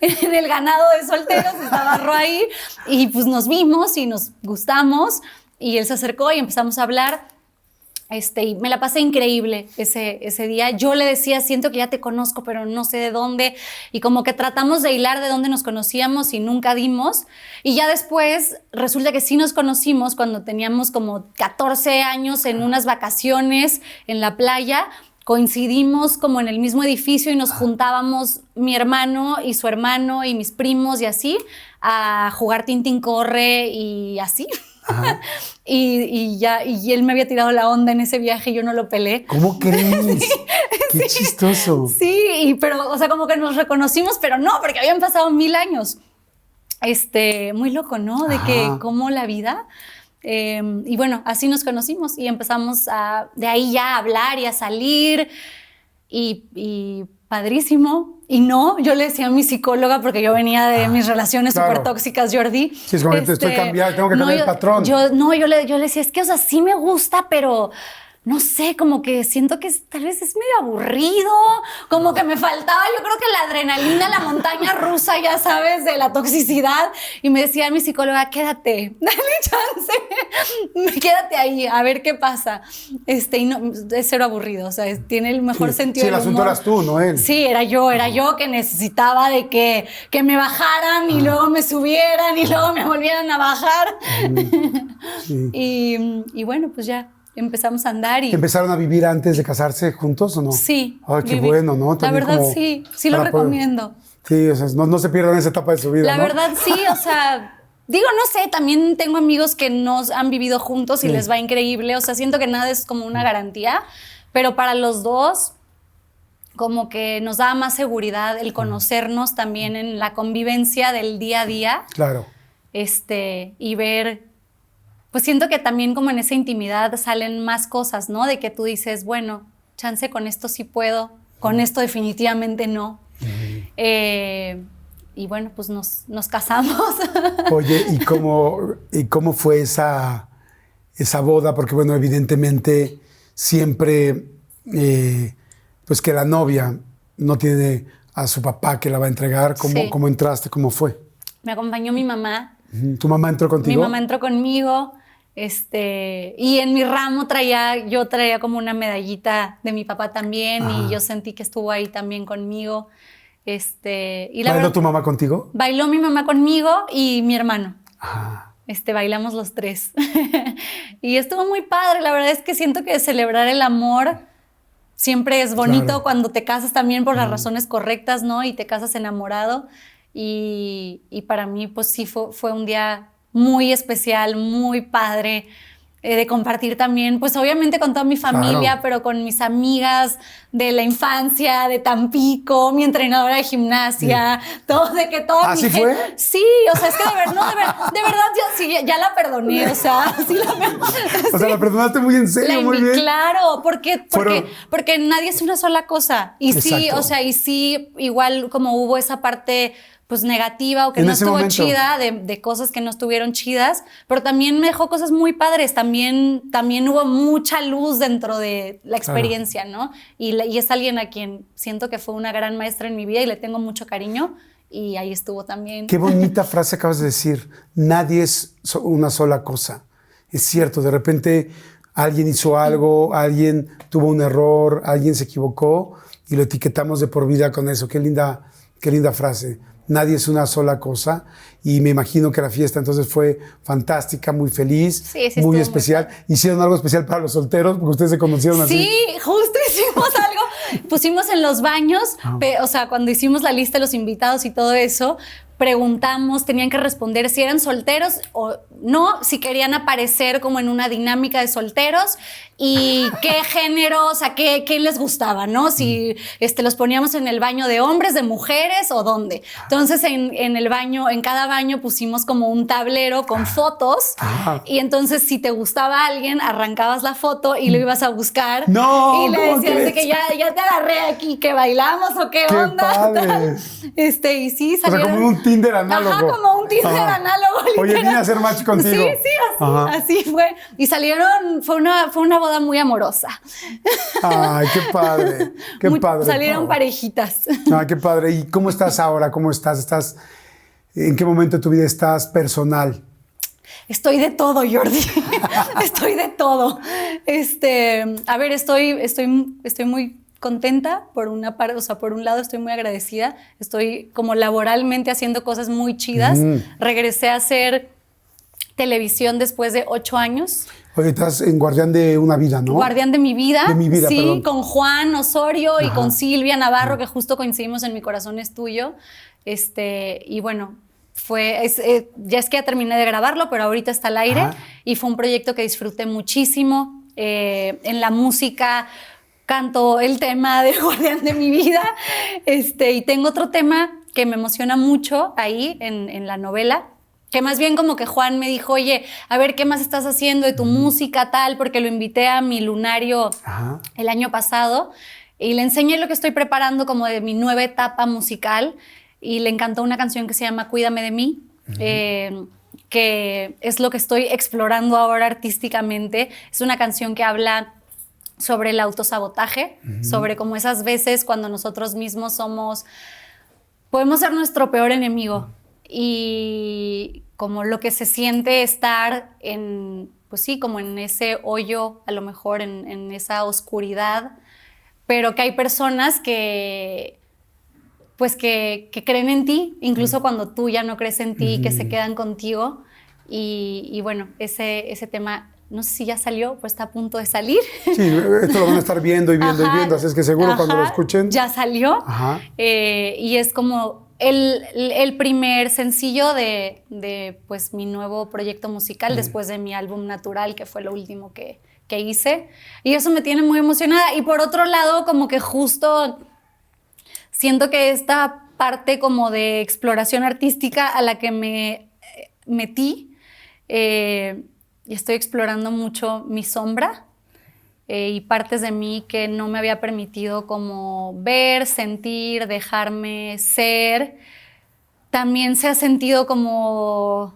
Y en el ganado de solteros estaba Ro ahí. Y pues nos vimos y nos gustamos. Y él se acercó y empezamos a hablar. Y me la pasé increíble ese día. Yo le decía, siento que ya te conozco, pero no sé de dónde. Y como que tratamos de hilar de dónde nos conocíamos y nunca dimos. Y ya después resulta que sí nos conocimos cuando teníamos como 14 años en unas vacaciones en la playa. Coincidimos como en el mismo edificio y nos juntábamos mi hermano y su hermano y mis primos y así a jugar Tintín Corre y así. y él me había tirado la onda en ese viaje y yo no lo pelé. ¿Cómo crees? Qué chistoso. Sí, pero, o sea, como que nos reconocimos, pero no, porque habían pasado 1000 años. Muy loco, ¿no? De que cómo la vida. Y bueno, así nos conocimos y empezamos de ahí ya a hablar y a salir y padrísimo. Y no, yo le decía a mi psicóloga, porque yo venía de mis relaciones súper tóxicas, Jordi. Sí, es como que estoy cambiando, tengo que cambiar el patrón. Yo le decía, es que, o sea, sí me gusta, pero no sé, como que siento que tal vez es medio aburrido, como que me faltaba, yo creo que la adrenalina, la montaña rusa, ya sabes, de la toxicidad. Y me decía mi psicóloga, quédate, dale chance, quédate ahí, a ver qué pasa. Y no, es cero aburrido, o sea, tiene el mejor sentido Sí, el del asunto humor. eras tú, no él. Sí, era yo que necesitaba de que me bajaran y luego me subieran y luego me volvieran a bajar. Sí. Y bueno, pues ya empezamos a andar y... ¿Empezaron a vivir antes de casarse juntos o no? Sí. Ay, qué bueno, ¿no? La También verdad, como sí lo para poder- recomiendo. Sí, o sea, no se pierdan esa etapa de su vida, La ¿no? verdad, sí, o sea... Digo, no sé, también tengo amigos que no han vivido juntos y les va increíble. O sea, siento que nada es como una garantía, pero para los dos como que nos da más seguridad el conocernos también en la convivencia del día a día. Claro. Y ver, pues siento que también como en esa intimidad salen más cosas, ¿no? De que tú dices, bueno, chance con esto sí puedo, con esto definitivamente no. Y bueno, pues nos casamos. Oye, ¿y cómo fue esa boda? Porque bueno, evidentemente siempre, pues que la novia no tiene a su papá que la va a entregar. ¿Cómo entraste? ¿Cómo fue? Me acompañó mi mamá. ¿Tu mamá entró contigo? Mi mamá entró conmigo. Y en mi ramo yo traía como una medallita de mi papá también. Y yo sentí que estuvo ahí también conmigo. Y ¿Bailó tu mamá contigo? Bailó mi mamá conmigo y mi hermano. Ajá. Bailamos los tres. Y estuvo muy padre. La verdad es que siento que celebrar el amor siempre es bonito, Claro. cuando te casas también por las razones correctas, ¿no? Y te casas enamorado. Y para mí, pues sí, fue un día muy especial, muy padre. de compartir también, pues obviamente con toda mi familia, Claro. pero con mis amigas de la infancia, de Tampico, mi entrenadora de gimnasia, todo, de que todo. ¿Ah, sí fue? Sí, o sea, es que de verdad, ya la perdoné, o sea, sí O sea, la perdonaste muy en serio, muy bien. Claro, porque nadie es una sola cosa. Y sí, Exacto. o sea, y sí, igual como hubo esa parte pues negativa o que En no ese estuvo momento. chida, de cosas que no estuvieron chidas, pero también me dejó cosas muy padres, también hubo mucha luz dentro de la experiencia, ¿no? Y es alguien a quien siento que fue una gran maestra en mi vida y le tengo mucho cariño, y ahí estuvo también. Qué bonita frase acabas de decir. Nadie es una sola cosa. Es cierto, de repente alguien hizo algo, alguien tuvo un error, alguien se equivocó y lo etiquetamos de por vida con eso. Qué linda frase. Nadie es una sola cosa, y me imagino que la fiesta entonces fue fantástica, muy feliz, Sí, muy estuvo especial. padre. ¿Hicieron algo especial para los solteros? Porque ustedes se conocieron así. Sí, justo hicimos algo. Pusimos en los baños, o sea, cuando hicimos la lista de los invitados y todo eso, preguntamos, tenían que responder si eran solteros o no, si querían aparecer como en una dinámica de solteros y qué género, o sea, qué les gustaba, ¿no? Si los poníamos en el baño de hombres, de mujeres o dónde. Entonces, en el baño, en cada baño pusimos como un tablero con fotos, y entonces si te gustaba alguien, arrancabas la foto y lo ibas a buscar. No, y le ¿cómo decías de crees? que ya te agarré aquí, que bailamos o qué ¡Qué onda. padre! Y sí, O sea, salieron. como un Tinder análogo. Ajá, como un Tinder Ajá. análogo. Oye, literal. vine a hacer match contigo. Sí, Ajá. así fue. Y salieron, fue una boda muy amorosa. Ay, qué padre. Qué padre. Salieron Pau. parejitas. Ay, qué padre. ¿Y cómo estás ahora? ¿Cómo estás? ¿En qué momento de tu vida estás personal? Estoy de todo, Jordi. Estoy de todo. A ver, estoy muy contenta por una parte, o sea, por un lado estoy muy agradecida. Estoy como laboralmente haciendo cosas muy chidas. Regresé a hacer televisión después de 8 años. Oye, estás en Guardián de una vida, ¿no? Guardián de mi vida. De mi vida, sí, perdón. con Juan Osorio y Ajá. con Silvia Navarro, que justo coincidimos en Mi Corazón es Tuyo. Y bueno, ya es que ya terminé de grabarlo, pero ahorita está al aire. Ajá. Y fue un proyecto que disfruté muchísimo. En la música canto el tema de Guardián de mi vida. Y tengo otro tema que me emociona mucho ahí en la novela, que más bien como que Juan me dijo, oye, a ver, ¿qué más estás haciendo de tu música tal? Porque lo invité a mi lunario Ajá. el año pasado y le enseñé lo que estoy preparando como de mi nueva etapa musical, y le encantó una canción que se llama Cuídame de mí, que es lo que estoy explorando ahora artísticamente. Es una canción que habla sobre el autosabotaje, sobre como esas veces cuando nosotros mismos podemos ser nuestro peor enemigo, y como lo que se siente estar pues sí, como en ese hoyo, a lo mejor en esa oscuridad, pero que hay personas que creen en ti, incluso cuando tú ya no crees en ti, que se quedan contigo. Y bueno, ese tema, no sé si ya salió, pues está a punto de salir. Sí, esto lo van a estar viendo y viendo y Ajá, viendo, así es que seguro cuando lo escuchen. ya salió. Ajá. Y es como el primer sencillo de pues mi nuevo proyecto musical después de mi álbum Natural, que fue lo último que hice. Y eso me tiene muy emocionada. Y por otro lado, como que justo siento que esta parte como de exploración artística a la que me metí, y estoy explorando mucho mi sombra, y partes de mí que no me había permitido como ver, sentir, dejarme ser. También se ha sentido como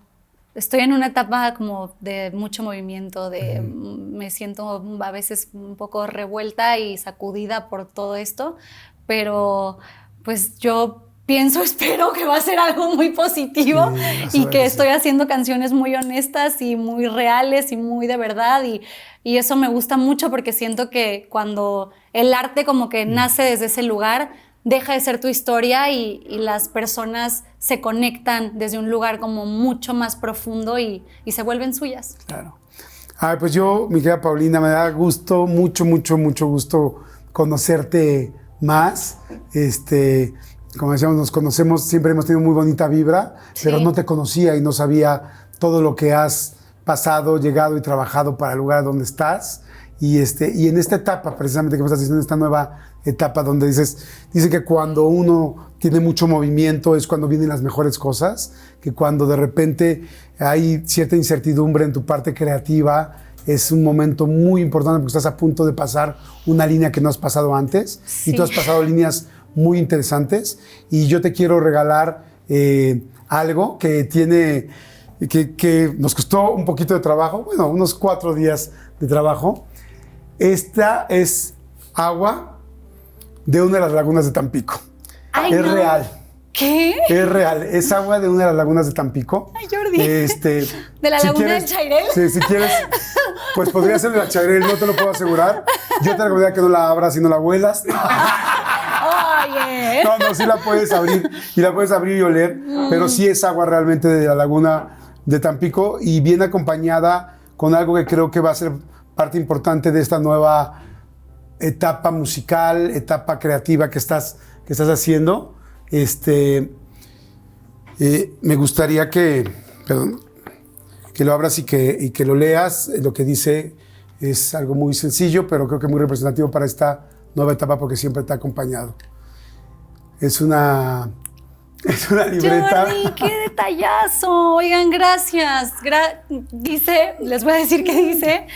estoy en una etapa como de mucho movimiento, me siento a veces un poco revuelta y sacudida por todo esto, pero pues yo espero que va a ser algo muy positivo, y que estoy haciendo canciones muy honestas y muy reales y muy de verdad, y eso me gusta mucho, porque siento que cuando el arte como que nace desde ese lugar, deja de ser tu historia y las personas se conectan desde un lugar como mucho más profundo y se vuelven suyas. Claro. Ay, pues yo, mi querida Paulina, me da gusto, mucho gusto conocerte más. Como decíamos, nos conocemos, siempre hemos tenido muy bonita vibra, Sí. pero no te conocía y no sabía todo lo que has pasado, llegado y trabajado para el lugar donde estás. Y en esta etapa, precisamente que me estás diciendo, esta nueva etapa donde dice que cuando uno tiene mucho movimiento es cuando vienen las mejores cosas, que cuando de repente hay cierta incertidumbre en tu parte creativa, es un momento muy importante porque estás a punto de pasar una línea que no has pasado antes. Sí. Y tú has pasado líneas muy interesantes. Y yo te quiero regalar algo que que nos costó un poquito de trabajo, bueno, unos 4 días de trabajo. Esta es agua de una de las lagunas de Tampico. Ay, es no. real. ¿Qué? Es real. Es agua de una de las lagunas de Tampico. Ay, Jordi. ¿De ¿De la laguna del Chairel? Sí, si quieres, pues podría ser de la Chairel, no te lo puedo asegurar. Yo te recomendaría que no la abras y no la huelas. Oye. No, sí la puedes abrir y la puedes abrir y oler, pero sí es agua realmente de la laguna de Tampico y viene acompañada con algo que creo que va a ser parte importante de esta nueva etapa musical, etapa creativa que estás haciendo. Me gustaría que lo abras y que lo leas. Lo que dice es algo muy sencillo, pero creo que muy representativo para esta nueva etapa porque siempre te ha acompañado. Es una libreta. Jordi, qué detallazo. Oigan, gracias. Dice, les voy a decir qué dice,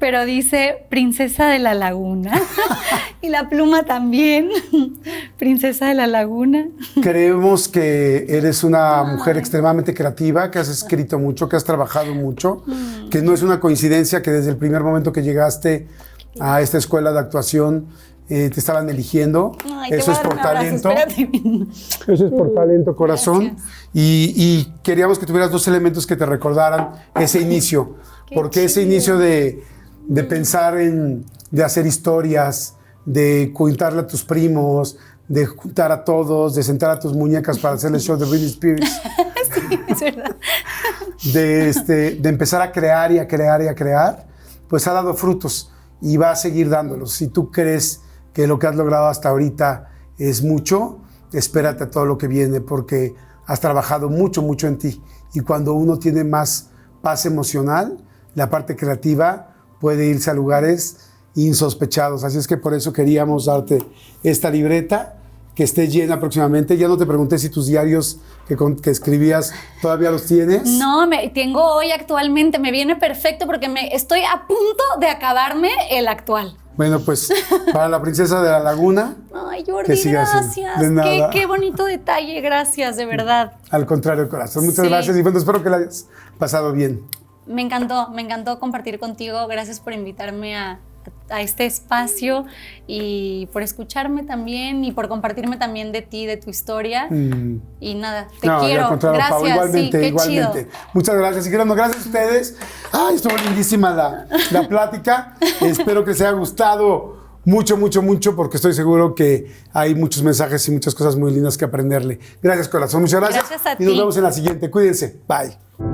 pero dice Princesa de la Laguna. Y la pluma también. Princesa de la Laguna. Creemos que eres una mujer extremadamente creativa, que has escrito mucho, que has trabajado mucho, que no es una coincidencia que desde el primer momento que llegaste a esta escuela de actuación te estaban eligiendo. Ay, eso es por talento. Eso es por talento, corazón. Gracias. Y queríamos que tuvieras 2 elementos que te recordaran ese inicio. Porque ese inicio de pensar de hacer historias, de contarle a tus primos, de juntar a todos, de sentar a tus muñecas para hacer el show de Britney Spears. Sí, es verdad. De empezar a crear y a crear y a crear, pues ha dado frutos y va a seguir dándolos. Si tú crees que lo que has logrado hasta ahorita es mucho, espérate a todo lo que viene porque has trabajado mucho, mucho en ti. Y cuando uno tiene más paz emocional, la parte creativa puede irse a lugares insospechados. Así es que por eso queríamos darte esta libreta que esté llena próximamente. Ya no te pregunté si tus diarios que escribías todavía los tienes. No, tengo hoy actualmente, me viene perfecto porque estoy a punto de acabarme el actual. Bueno, pues para la Princesa de la Laguna. Ay, Jordi, gracias. De nada. Qué bonito detalle, gracias, de verdad. Al contrario, corazón. Muchas Sí. gracias y bueno, espero que la hayas pasado bien. Me encantó compartir contigo. Gracias por invitarme a este espacio y por escucharme también y por compartirme también de ti, de tu historia. Y nada, te quiero. Al contrario, gracias. Pau, igualmente, sí, qué igualmente. chido. Muchas gracias. Y gracias a ustedes. Ay, estuvo lindísima la plática. Espero que les haya gustado mucho, mucho, mucho, porque estoy seguro que hay muchos mensajes y muchas cosas muy lindas que aprenderle. Gracias, corazón. Muchas gracias. Gracias a y nos ti. vemos en la siguiente. Cuídense. Bye.